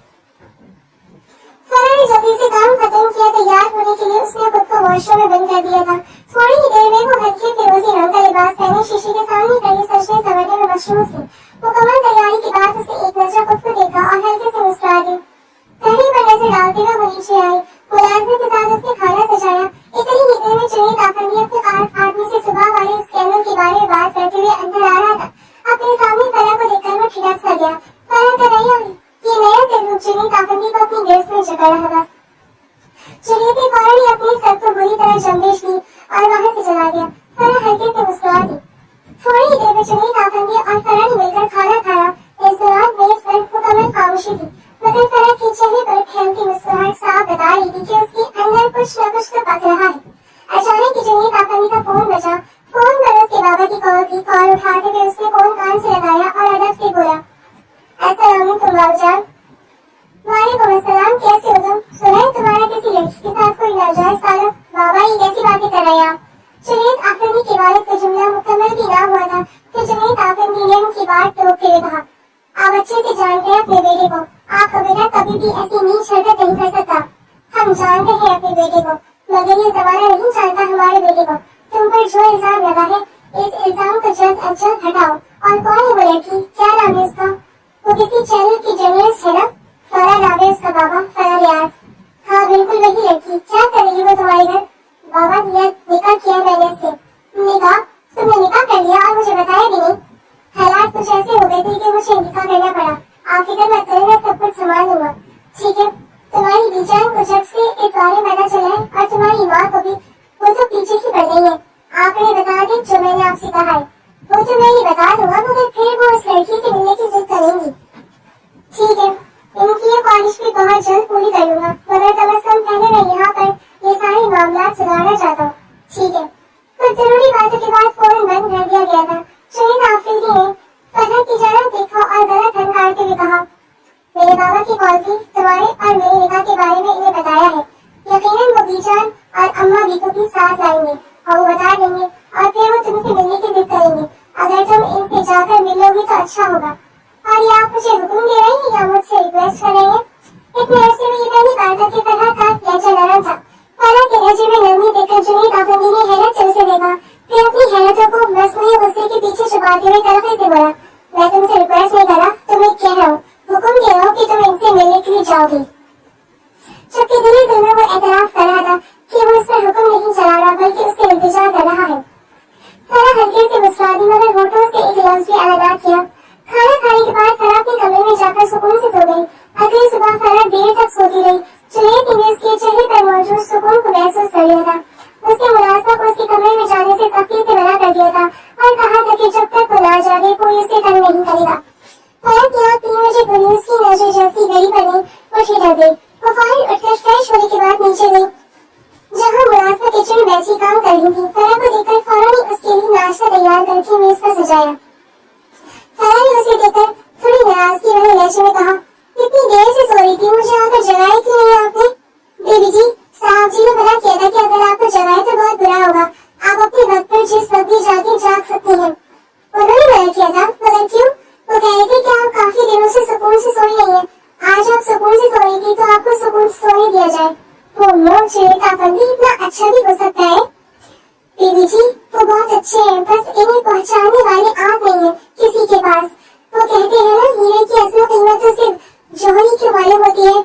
फरा ने जल्दी से काम खत्म किया। तैयार होने के लिए उसने खुद को वॉशरूम में बंद कर दिया था। थोड़ी ही देर में वो हल्के फिरोजी रंग का लिबास पहने शीशे के सामने खड़ी सजने संवरने में मशरूफ थी। मुकम्मल तैयारी के बाद उसने एक नजर खुद को देखा और हल्के से मुस्कुरा दी। घड़ी पर नजर डालते हुए वो नीचे आई। मुलाजमे के साथ उसने खाना सजाया। इतनी ही देर में जुनैद आफंदी अपने खास आदमी से सुबह वाले स्कैंडल के बारे में बात करते हुए अंदर आ रहा था। अपने सामने फरा को देखकर वो ठिठक सा गया। फरा कर रही है ये नया जरूर जुनैद आफंदी को अपनी गिरफ्त में जकड़ रहा था। जुनैद ने फौरन ही अपनी सर को बुरी तरह जंबेश दी और वहां से चला गया। फरा हल्के से मुस्कुरा दी। थोड़ी ही देर में जुनैद आफंदी और फरा ने मिलकर खाना खाया। इस दौरान मेज पर मुकम्मल खामोशी थी, मगर फरा के चेहरे पर फैलती मुस्कुराहट साफ बता रही थी कि उसके अंदर कुछ न कुछ तो पक रहा है। अचानक ही जुनैद आफंदी का फोन बजा। फोन पर उसके बाबा की कॉल थी। कॉल उठाते हुए उसने फोन कान से लगाया और अदब से बोला, अस्सलाम वालेकुम बाबूजान। वालेकुम अस्सलाम, कैसे हो तुम? सुना है तुम्हारा किसी लड़की के साथ कोई नाजायज ताल्लुक? बाबा ये कैसी बातें कर रहे हैं आप? जुनैद आफंदी के वालिद का जुमला मुकम्मल भी ना हुआ था कि जुनैद आफंदी ने उनकी बात टोकते हुए कहा, आप अच्छे से जानते हैं अपने बेटे को। आपका बेटा कभी भी ऐसी नीच हरकत नहीं कर सकता। हम जानते हैं अपने बेटे को, मगर ये जमाना नहीं जानता हमारे बेटे को। तुम पर जो इल्जाम लगा है, इस इल्जाम को जल्द अज जल्द हटाओ। और कौन है वो लड़की? क्या नाम है उसका? वो किसी चैनल की जर्नलिस्ट है ना? फरा नाम है उसका बाबा, फरा रियाज। हाँ बिल्कुल वही लड़की। क्या कर रही है वो तुम्हारे घर? बाबा निकाह किया मैंने उससे। निकाह? तुमने निकाह कर लिया और मुझे बताया भी नहीं? हालात कुछ ऐसे हो गए थे कि मुझे निकाह करना पड़ा। आप फिक्र मत करो, मैं सब कुछ संभाल लूंगा। ठीक है, तुम्हारी बीजान को जब से इस बारे में पता चला है और तुम्हारी माँ को भी, वो तो पीछे ही पड़ गई है। आपने बता दी जो मैंने आपसे कहा है, वो तो मैं ही बता दूंगा, मगर फिर वो उस लड़की से मिलने की जिद करेंगी। ठीक है, इनकी ये ख्वाहिश भी बहुत जल्द पूरी कर लूंगा, मगर कम से कम पहले मैं यहाँ पर ये सारे मामला सुधारना चाहता हूँ। ठीक है। कुछ जरूरी बातों के बाद फोन बंद कर दिया गया था। जुनैद आफंदी ने फरहत की जानब देखा और गला थनकारते हुए कहा, मेरे बाबा की कॉल थी, तुम्हारे और मेरे निकाह के बारे में इन्हें बताया है। यकीनन वो बीजान और अम्मा बीकू की साथ लाएंगे और वो बता देंगे और फिर वो तुमसे मिलने की जिद करेंगे। अगर तुम इनसे जाकर मिल लोगी तो अच्छा होगा। और ये आप मुझे हुक्म दे रही हैं या मुझसे रिक्वेस्ट कर रही हैं? इतने अरसे में ये पहली बार था कि फरहत का लहजा नरम था। फरहत के लहजे में नरमी देखकर जुनैद आफंदी ने हैरत से उसे देखा, फिर अपनी हैरतों को मसनूई गुस्से के पीछे छुपाते हुए तलखी से बोला, मैं तुमसे रिक्वेस्ट नहीं करा, तुम्हें कह रहा हूँ, हुक्म दे रहा हूँ कि तुम इनसे मिलने के लिए जाओगी। जबकि दिली दिल में वो एतराफ कर रहा था कि वो उस पर हुक्म नहीं चला रहा बल्कि उससे इल्तिजा कर रहा है। फरा हल्के से मुस्कुरा दी, मगर होठों से एक लफ्ज भी अदा ना किया। खाना खाने के बाद फरा अपने कमरे में जाकर सुकून से सो गई। अगली सुबह फरा देर तक सोती रही। जुनैद ने उसके चेहरे पर मौजूद सुकून को महसूस कर लिया था। उसके मुलाजिम को उसके कमरे में जाने से सख्ती से मना कर दिया था और कहा था कि जब तक वो ना जागे कोई उसे तंग नहीं करेगा। फरा की आँख 3 बजे पुलिस की नजर जैसी घड़ी पर गई, वो ठिठक गई। वो फौरन उठकर फ्रेश होने के बाद नीचे गई, जहाँ मुलाजिमा किचन में बैठी काम कर रही थी। फरा को देखकर फौरन ही उसके लिए नाश्ता तैयार करके मेज पर सजाया। फरा ने उसे देखकर थोड़ी नाराजगी वाले लहजे में कहा, इतनी देर से सो रही थी, मुझे आकर जगाया क्यों नहीं आपने? बेबी जी, साहब जी ने मना किया था कि अगर आपको जगाए तो बहुत बुरा होगा। आप अपने वक्त पर जिस वक्त भी जाके जाग सकती हैं। उन्होंने मना किया था, मगर क्यों? वो कह रहे थे कि आप काफी दिनों से सुकून से सोई नहीं है। आज आप सुकून से सो रही थी तो आपको सुकून से सोने दिया जाए। वो मोह जुनैद आफंदी इतना अच्छा भी हो सकता है? बेबी जी, वो बहुत अच्छे हैं, बस इन्हें पहचानने वाली आँख नहीं है किसी के पास। वो कहते हैं ना, हीरे की असल कीमत तो सिर्फ जौहरी की मालूम होती है।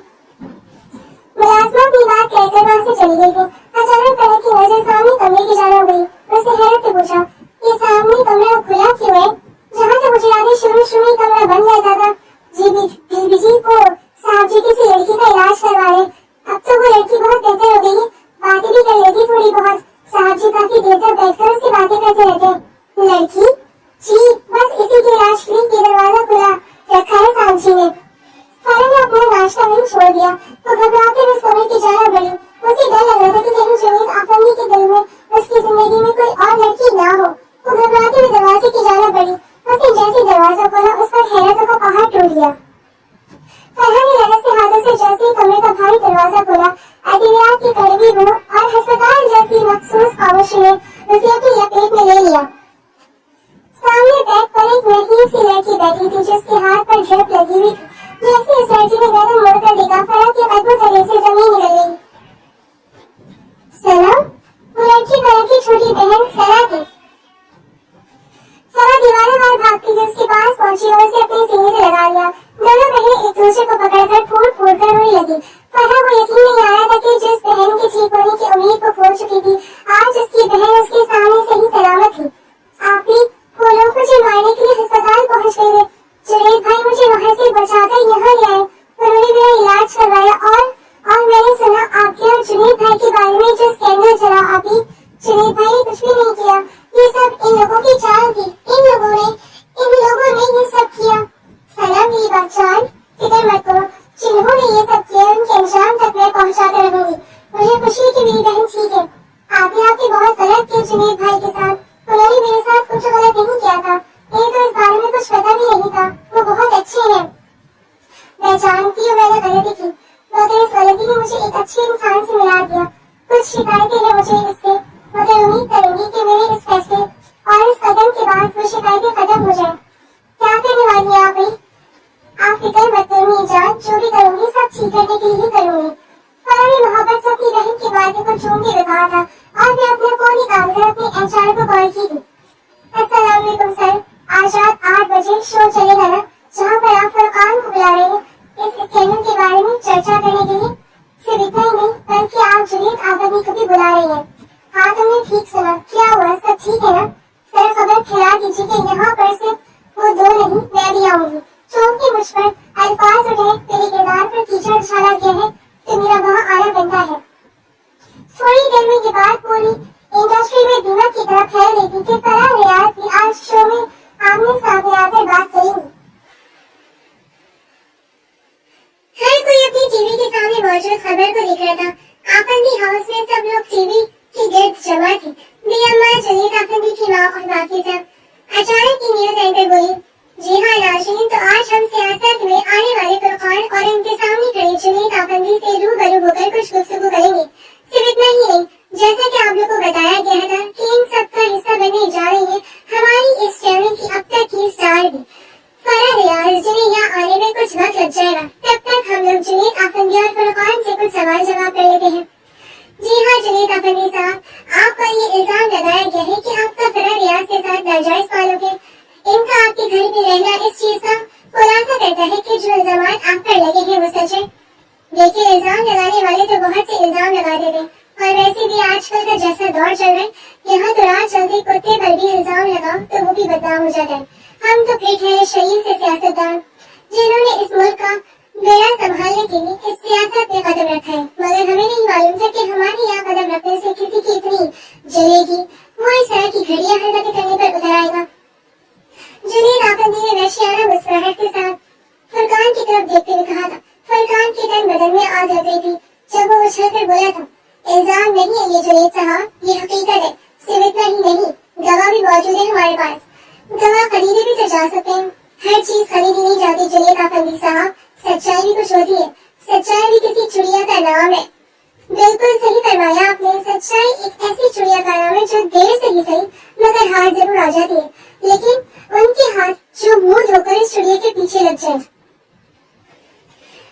मुलाजिमा अपनी बात कहकर वहाँ से चली गई थी। अचानक फरा की नजर सामने कमरे की जानब गई। उसने हैरत से पूछा, ये सामने कमरा खुला क्यों है? जहाँ से मुझे याद है शुरू में कमरा बंद रहता था। जी बीबी जी, वो साहब जी किसी लड़की का इलाज करवा रहे। अब तो वो लड़की बहुत बेहतर हो गई है, बातें भी कर लेती थोड़ी बहुत। साहब जी काफी देर तक बैठकर उससे बातें करते रहते। लड़की? जी, बस इसी के इलाज के लिए दरवाजा खुला रखा है साहब जी ने। फरा ने अपना नाश्ता वहीं छोड़ दिया। वो घबराते हुए उस कमरे की जानब बढ़ी। उसे डर लग रहा था कि कहीं जुनैद आफंदी के दिल में, उसकी जिंदगी में कोई और लड़की ना हो। वो घबराते हुए दरवाजे की जानब बढ़ी। उसने जैसे दरवाजा खोला, उस पर हैरतों का पहाड़ टूट गया। फरा ने लहर से हाथों से जैसे ही कमरे का भारी दरवाजा खोला, अदवियात की कड़वी बू और अस्पताल जैसी मखसूस खामोशी ने उसे अपनी लपेट में ले लिया। सामने बेड पर एक नहीं सी लड़की बैठी थी, जिसके हाथ पर ड्रिप लगी हुई थी। जैसे इस लड़की ने गर्दन मोड़कर देखा, फरा के कदमों तले से जमीन निकल गई। थी। फरहा को यकीन नहीं आ रहा था कि जिस बहन के ठीक होने की उम्मीद को खो चुकी थी, आज उसकी बहन उसके सामने सही सलामत थी। आपी, वो लोग मुझे मारने के लिए अस्पताल पहुंच गए थे। जुनैद भाई मुझे वहां से बचाकर यहाँ ले आए। उन्होंने मेरा इलाज करवाया और मैंने सुना आपके और जुनैद भाई के बारे में जो स्कैंडल चला। आपी, जुनैद भाई ने कुछ भी नहीं किया, ये सब इन लोगों की चाल थी। इन लोगों ने ये सब किया। सलाम, मेरी बात जान, फिक्र मत करो, जिन्होंने ये सब किया उनके अंजाम तक मैं पहुंचा कर रहूंगी। मुझे खुशी है कि मेरी बहन ठीक है। आपने बहुत गलत किया जुनैद भाई के साथ। उन्होंने मेरे साथ कुछ गलत नहीं किया था, मुझे तो इस बारे में कुछ पता भी नहीं था। वो बहुत अच्छे हैं। मैं जानती हूँ मैंने गलती की, मगर इस गलती ने मुझे एक अच्छे इंसान से मिला दिया। कुछ शिकायतें हैं मुझे इससे, मगर उम्मीद करूंगी कि मेरे इस फैसले और इस कदम के बाद वो शिकायतें खत्म हो जाए। क्या करने वाली है आप फिक्र मत करो जान, जो भी करूंगी सब ठीक करने के लिए ही करूंगी। फरहा ने मोहब्बत से अपनी बहन की बातों को चूम के कहा था और मैं अपना फोन निकाल कर अपने एचआर को कॉल की थी। अस्सलाम वालेकुम सर, आज रात 8 बजे शो चलेगा ना, जहाँ पर आप फरकान को बुला रहे हैं इस स्कैंडल के बारे में चर्चा करने के लिए। सिर्फ इतना ही नहीं बल्कि आप जुनैद आफंदी को भी बुला रही हैं। हाँ, तुमने ठीक सुना। क्या हुआ, सब ठीक है ना? सर खबर फैला दीजिए कि यहाँ पर सिर्फ वो दो नहीं, मैं भी आऊंगी। चौंक के मुझ पर अल्फाज उठे, मेरे किरदार पर कीचड़ उछाला गया है तो मेरा वहाँ आना बनता है। थोड़ी देर में ये बात पूरी इंडस्ट्री में दीमक की तरह फैल गई थी कि फरहा रियाज भी आज शो में आमने सामने आकर बात करेंगी। हर कोई अपनी टीवी के सामने मौजूद खबर को देख रहा था। आफंदी हाउस में सब लोग टीवी के गिर्द जमा थे। बेअम्मा, जुनैद आफंदी की माँ और बाकी सब। अचानक की न्यूज एंकर बोली, जी हाँ नाज़रीन, तो आज हम सियासत में आने वाले फरकान और उनके सामने खड़े जुनैद आफंदी से रूबरू होकर कुछ गुफ्तगू करेंगे। सिर्फ इतना ही नहीं, जैसा कि आप लोगों को बताया गया था कि इन सब का हिस्सा बनने जा रही है हमारी इस चैनल की अब तक की स्टार भी फरहा रियाज, जिन्हें यहाँ आने में कुछ वक्त लग जाएगा। तब तक हम लोग जुनैद आफंदी और फरकान से कुछ सवाल जवाब कर लेते हैं। जी हाँ जुनैद आफंदी साहब, आप पर ये इल्जाम लगाया गया है कि आपका फरहा रियाज के साथ नाजायज ताल्लुक है। इनका आपके घर में रहना इस चीज का खुलासा करता है कि जो इल्जाम आप पर लगे हैं वो सच है। देखिए, इल्जाम लगाने वाले तो बहुत से इल्जाम लगाते थे, और वैसे भी आजकल का जैसा दौर चल रहा है, यहाँ तो रात चलते कुत्ते पर भी इल्जाम लगाओ तो वो भी बदनाम हो जाता है। हम तो फिर ठहरे शरीफ से सियासतदान जिन्होंने इस मुल्क का बेड़ा संभालने के लिए इस सियासत में कदम रखा है, मगर हमें नहीं मालूम था कि हमारे यहाँ कदम रखने से किसी की इतनी जलेगी वो इस तरह की घड़िया हरकतें करने पर उतर आएगा। जुनैद आफंदी ने वहशियाना मुस्कुराहट के साथ फरकान की तरफ देखते हुए कहा था। फरकान के तन बदन में आग लग गई थी जब वो उछलकर बोला था, इल्जाम नहीं है ये जुनैद साहब, ये हकीकत है। सिर्फ इतना ही नहीं, गवाह भी मौजूद है हमारे पास। गवाह खरीदे भी तो जा सकते हैं। हर चीज खरीदी नहीं जाती जुनैद आफंदी साहब, सच्चाई भी कुछ होती है। सच्चाई भी किसी चिड़िया का नाम है। बिल्कुल सही फरमाया आपने, सच्चाई एक ऐसी चिड़िया का नाम है जो देर से ही सही मगर हाथ जरूर आ जाती है, लेकिन उनके हाथ जो मुंह धोकर इस चिड़िया के पीछे लग जाए।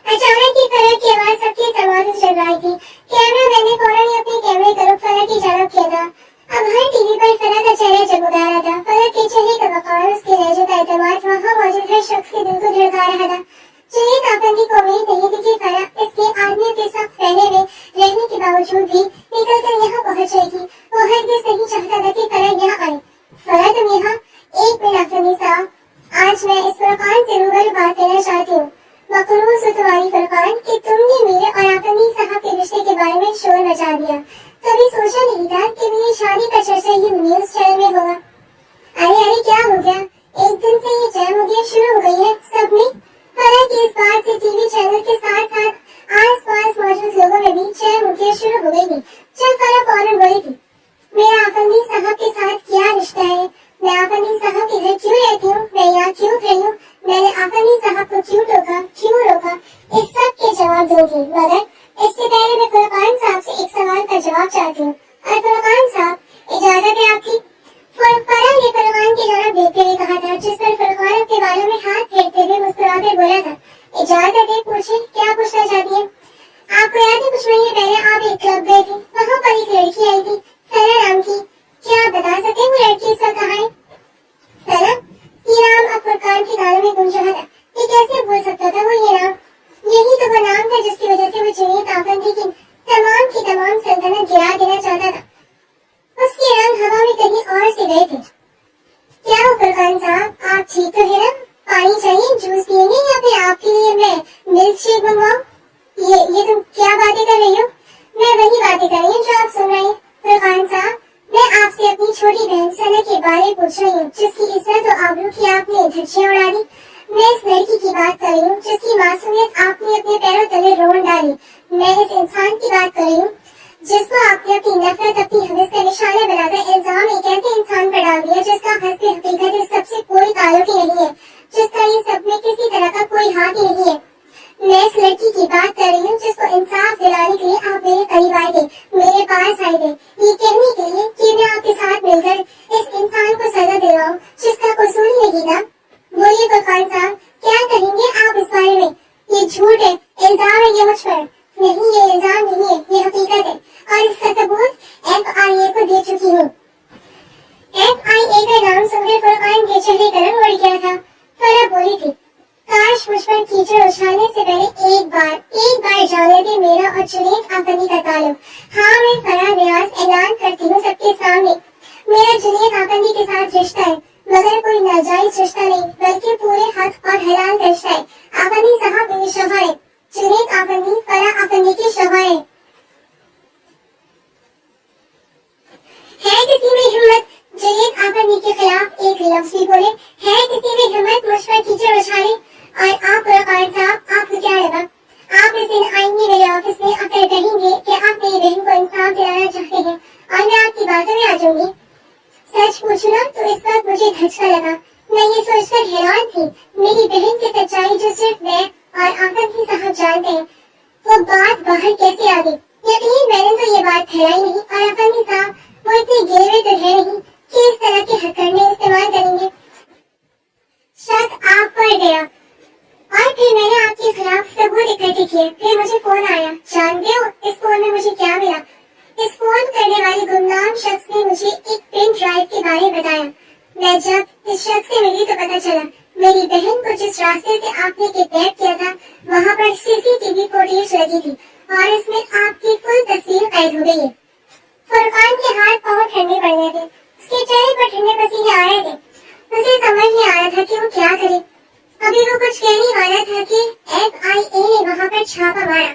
अचानक ही फरहा की आवाज सबके समाज में चल रही थी। कैमरा मैन ने फौरन ही अपने कैमरे की तरफ फरहा की जानब किया था। अब हर टीवी पर फरहा का चेहरा जगमगा रहा था। फरहा के चेहरे का वकार, उसके लहजे का एतमाद वहाँ मौजूद हर शख्स के दिल को धड़का रहा था। जुनैद आफंदी को उम्मीद नहीं थी कि फरहा इसके आदमियों के साथ पहने में रहने के बावजूद भी निकल कर यहाँ पहुँच जाएगी। वो हरगिज़ नहीं चाहता था कि फरहा यहाँ आए। फरहा, तुम यहाँ एक मिनट आफंदी साहब, आज मैं इस फरकान से रूबरू बात करना चाहती हूँ। मकरूज हो तुम्हारी फरकान कि तुमने मेरे और आफंदी साहब के रिश्ते के बारे में शोर मचा दिया। कभी सोचा नहीं था कि मेरी शादी का चर्चा ही न्यूज चैनल में होगा। अरे क्या हो गया, एक दिन से ये जैम हो गया शुरू हो गई है सब में। फरहा की इस बात से टीवी चैनल के साथ साथ आस पास मौजूद लोगों में भी जैम उठना शुरू हो गई थी। जब फरहा फौरन बोली थी, मेरा आफंदी साहब के साथ क्या रिश्ता है, मैं आफंदी साहब के घर क्यों रहती हूँ, मैं यहाँ क्यों खड़ी हूँ, मैंने आफंदी साहब को क्यों टोका, क्यों रोका, इस सब के जवाब दूंगी। मगर इससे पहले मैं फरकान साहब से एक सवाल का जवाब चाहती हूँ। और फरकान साहब, इजाजत है आपकी? फरहा ने फरकान की जानब देखते हुए कहा था, जिस पर फरकान अपने बालों में हाथ फेरते हुए मुस्कुराकर बोला था, इजाजत है, पूछे क्या पूछना चाहती है? आपको याद है कुछ महीने पहले आप एक क्लब गए थे, वहाँ पर एक लड़की आई थी फरहा नाम की। क्या आप बता सकते हैं वो लड़की इस वक्त कहाँ है? फरहा, ये नाम अब फरकान के कानों में गूंज रहा था। ये कैसे भूल सकता था वो ये नाम? یہی تو وہ نام تھا جس کی وجہ سے وہ جنید آفندی کی تمام سلطنت گرا دینا چاہتا تھا. اس کے رنگ ہوا میں کہیں اور سے گئے تھے. کیا ہو فرقان صاحب, آپ ٹھیک تو ہے نا؟ پانی چاہیے, جوس پیئیں گے یا پھر آپ کے لیے میں ملک شیک منگواؤں؟ یہ تم کیا باتیں کر رہی ہو؟ میں وہی باتیں کر رہی ہوں جو آپ سن رہے ہیں فرقان صاحب. میں آپ سے اپنی چھوٹی بہن ثنا کے بارے پوچھ رہی ہوں جس کی عزت و آبرو کی آپ نے دھجیاں اڑا دی. میں اس لڑکی کی بات کر رہی ہوں جس کی معصومیت آپ نے اپنے پیروں تلے رون ڈالی. میں اس انسان کی بات کر رہی ہوں جس کو آپ نے اپنی نفرت, اپنی حوث کا نشانہ بنا کر الزام ایک ایسے انسان پر ڈال دیا جس کا حسب حقیقت اس سب سے کوئی تعلق ہی نہیں ہے, جس کا یہ سب میں کسی طرح کا کوئی ہاتھ ہی نہیں ہے. میں اس لڑکی کی بات کر رہی ہوں جس کو انصاف دلانے کے لیے آپ میرے قریب آئے تھے, میرے پاس آئے تھے, یہ کہنے کے لیے کہ میں آپ کے ساتھ مل کر اس انسان کو سزا دلواؤں جس کا قصور ہی نہیں تھا. بولیے فرقان صاحب, کیا کہیں گے آپ اس بارے میں؟ یہ جھوٹ ہے, الزام ہے یہ مجھ پر. نہیں, یہ الزام نہیں ہے, یہ حقیقت ہے, اور اس کا ثبوت FIA کو دے چکی ہوں. FIA کا نام سن کر فرقان کے چہرے کا رنگ اڑ گیا تھا. فرح بولی تھی, کاش مجھ پر کیچڑ اچھالنے سے پہلے ایک بار جان لیتے میرا اور جنید آفندی کا تعلق. ہاں, میں فرح ریاض اعلان کرتی ہوں سب کے سامنے, میرا جنید آفندی کے ساتھ رشتہ ہے, مگر کوئی ناجائز رشتہ نہیں بلکہ پورے حق اور حلال کا رشتہ ہے. آفندی صاحب میری شوہر ہے, جنید آفندی فرح آفندی کی شوہر ہے. کسی میں ہمت جنید آفندی کے خلاف ایک لفظ بھی بولے؟ ہے کسی میں ہمت مجھ پر کیچڑ اچھالے؟ اور آپ فرقان صاحب, آپ کو کیا لگا آپ اس دن آئیں گے میرے آفس میں اور پھر کہیں گے کہ آپ میری بہن کو انصاف دلانا چاہتے ہیں اور میں آپ کی باتوں میں آ جاؤں گی؟ سچ پوچھنا تو اس وقت مجھے دھچکا لگا. میں یہ سوچ کر حیران تھی, میری بہن کی سچائی جو صرف میں اور آفندی صاحب جانتے ہیں, وہ بات باہر کیسے آ گئی؟ یقین میں نے تو یہ بات پھیلائی نہیں, اور آفندی صاحب وہ اتنے گروے تو ہے نہیں کہ اس طرح کے ہتھکڑنے استعمال کریں گے. شک آپ پر گیا, اور پھر میں نے آپ کے خلاف ثبوت اکٹھے کیے. پھر مجھے فون آیا. جانتے ہو اس فون میں مجھے کیا ملا؟ اس فون کرنے والے گمنام شخص نے مجھے ایک پن ڈرائیو کے بارے میں بتایا. میں جب اس شخص سے ملی تو پتا چلا میری بہن کو جس راستے سے آپ نے کڈنیپ کیا تھا وہاں پر CCTV فوٹیج لگی تھی, اور اس میں آپ کی فل تصویر قید ہو گئی ہے. فرقان کے ہاتھ پاؤں ٹھنڈے پڑ گئے تھے, اس کے چہرے پر ٹھنڈے پسینے آ رہے تھے. اسے سمجھ نہیں آ رہا تھا کہ وہ کیا کرے. ابھی وہ کچھ کہنے والا تھا کہ FIA نے وہاں پر چھاپا مارا.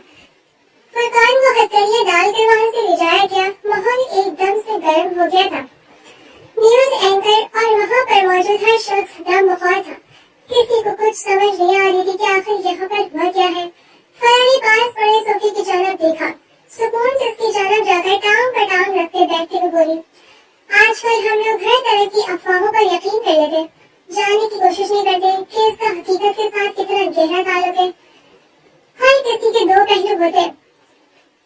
فرقان کو ہتھکڑیاں ڈال کر وہاں سے لے جایا گیا. ماحول ایک دم سے گرم ہو گیا تھا. نیوز اینکر اور وہاں پر موجود ہر شخص دم بخار تھا. کسی کو کچھ سمجھ نہیں آ رہی تھی کہ آخر یہاں پر ہوا کیا ہے. فرح نے پاس پڑے صوفے کی جانب دیکھا. سکون سے اس کی جانب جا کر ٹانگ پر ٹانگ رکھتے بیٹھتے ہوئے بولی, آج کل ہم لوگ ہر طرح کی افواہوں پر یقین کر لیتے, جاننے کی کوشش نہیں کرتے کہ اس کا حقیقت کے ساتھ کتنا گہرا تعلق ہے. ہر کسی کے دو پہلو ہوتے,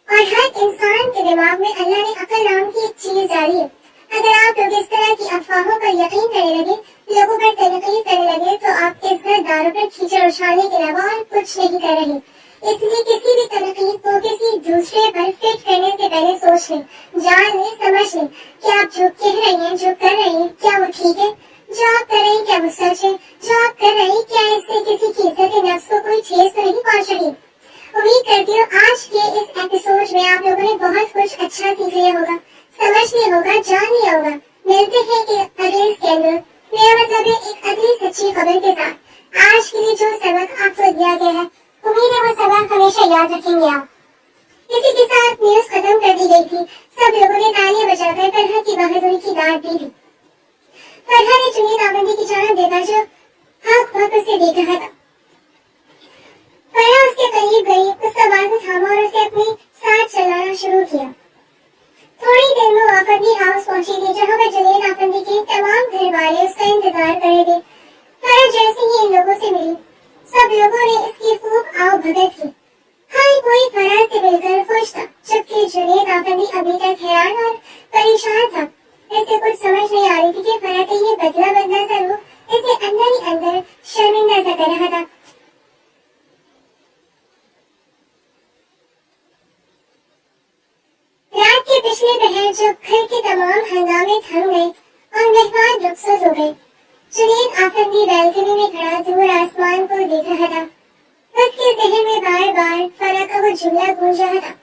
اور ہر انسان کے دماغ میں اللہ نے عقل نام کی ایک چیز ڈالی ہے. اگر آپ لوگ اس طرح کی افواہوں پر یقین کرنے لگے, لوگوں پر تنقید کرنے لگے, تو آپ عزت داروں پر کیچڑ اچھالنے کے علاوہ اور کچھ نہیں کر رہے. اس لیے کسی بھی تنقید کو کسی دوسرے پر فٹ کرنے سے پہلے سوچ لیں, جان لیں, سمجھ لیں کہ آپ جو کہہ رہے ہیں, جو کر رہے ہیں, کیا وہ ٹھیک ہے؟ جو آپ کر رہے ہیں کیا وہ سچ ہے؟ جو آپ کر رہے ہیں کیا اس سے کسی کی عزت نفس کو کوئی ٹھیس تو نہیں پہنچ رہی؟ امید کرتی ہوں آج کے اس ایپیسوڈ میں آپ لوگوں نے بہت کچھ اچھا سیکھ لیا ہوگا, سمجھ لیا ہوگا, جان لیا ہوگا. ملتے ہیں کہ اگلے اسکینڈل, میرا مطلب ہے ایک اگلی سچی خبر کے ساتھ. آج کے لیے جو سبق آپ کو دیا گیا ہے, امید ہے وہ سبق ہمیشہ یاد رکھیں گے آپ. اسی کے ساتھ نیوز ختم کر دی گئی تھی. سب لوگوں نے تالیاں بجا کر فرح کی بہادری کی داد دی تھی. فرح نے جنید آفندی کی جانب دیکھا جو ہاتھ اسے دیکھ رہا تھا. فرح اس کے قریب گئی, اس کا بازو تھاما اور اسے اپنے ساتھ چلانا شروع کیا. تھوڑی دیر میں وہ آفندی ہاؤس پہنچی تھی جہاں پر جنید آفندی کے تمام گھر والے اس کا انتظار کر رہے تھے. فرح جیسے ہی ان لوگوں سے ملی, سب لوگوں نے اس کی خوب آؤ بھگت کی. ہر کوئی فرح سے مل کر خوش تھا, جبکہ جنید آفندی ابھی تک حیران اور پریشان تھا. اسے کچھ سمجھ نہیں آ رہی تھی کہ فرح کا یہ بدلا سا روح اسے اندر ہی اندر شرمندہ سا کر رہا تھا. رات کے پچھلے پہر جب گھر کے تمام ہنگامے تھم گئے اور مہمان رخصت ہو گئے, جنید آفندی بیلکنی میں کھڑا دور آسمان کو دیکھ رہا تھا. उसके जहन में बार बार फरा का वो जुमला गूंज रहा था,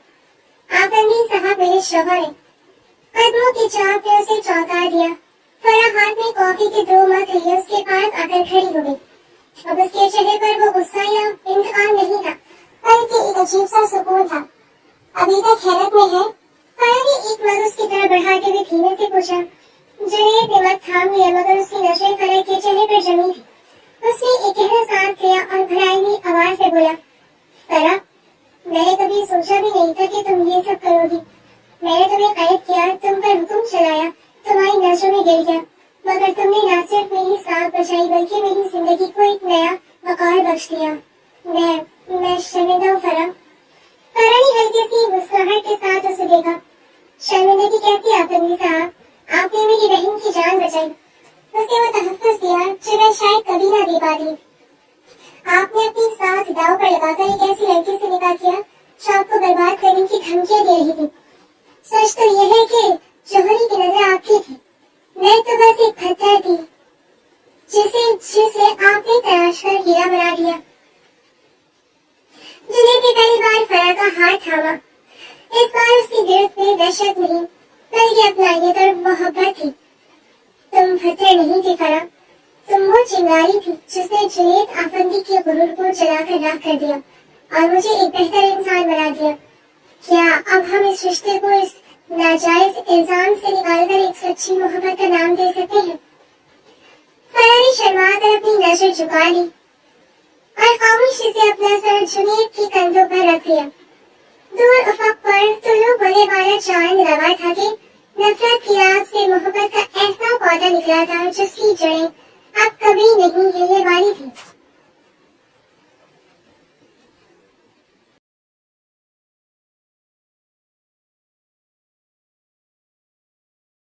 आफंदी साहब मेरे शौहर हैं। कदमों की चाप ने उसे चौंका दिया। फरा हाथ में कॉफी के 2 मग लिए उसके पास आकर खड़ी हो गई। अब उसके चेहरे पर वो गुस्सा या इंतकाम नहीं था, बल्कि एक अजीब सा सुकून था। अभी तक हैरत में है? फरा ने एक मग उसकी तरफ बढ़ाते हुए धीमे से पूछा। जुनैद ने मग थाम लिया, मगर उसकी नजरें फरा के चेहरे पर जमी थी। उसने एक गहरा सांस लिया और भराई हुई आवाज में बोला, फरा, मैंने कभी सोचा भी नहीं था कि तुम ये सब करोगी। मैंने तुम्हें कैद किया, तुम पर हुक्म चलाया, तुम्हारी नजरों में गिर गया, मगर तुमने न सिर्फ मेरी सांस बचाई बल्कि मेरी जिंदगी को एक नया वकार बख्श दिया। मैं शर्मिंदा हूँ फरा। फरा ने हल्की सी मुस्कुराहट के साथ उसे देखा। शर्मिंदगी कैसी आफंदी साहब, आपने मेरी बहन की जान बचाई, उसे वो तहफ्फुज़ दिया जो मैं शायद कभी ना दे पाती। आपने अपनी साथ दांव पर लगाकर एक ऐसी लड़की से निकाह किया जो आपको बर्बाद करने की धमकियां दे रही थी। सच तो यह है कि जौहरी की नजर आपकी थी, मैं तो बस एक पत्थर थी जिसे आपने तराश कर हीरा बना दिया। जुनैद ने पहली बार फरा का हाथ थामा। इस बार उसकी गिरफ्त में दहशत नहीं बल्कि अपनानियत और मोहब्बत थी। तुम पत्थर नहीं थी फरा, तुम वो चिंगारी थी जिसने जुनैद आफंदी के गुरूर को जलाकर राख कर दिया और मुझे एक बेहतर इंसान बना दिया। क्या अब हम इस रिश्ते को इस नाजायज इल्जाम से निकालकर एक सच्ची मोहब्बत का नाम दे सकते हैं? फरा ने शर्मा कर अपनी नजर झुका ली और खामोशी से अपना सर जुनैद के कंधों पर रख दिया। दूर उफक पर तुलू होने वाला चांद लगा था कि नफरत की आग से मोहब्बत का ऐसा पौधा निकला था जिसकी जड़ें अब कभी नहीं हिलने वाली थी।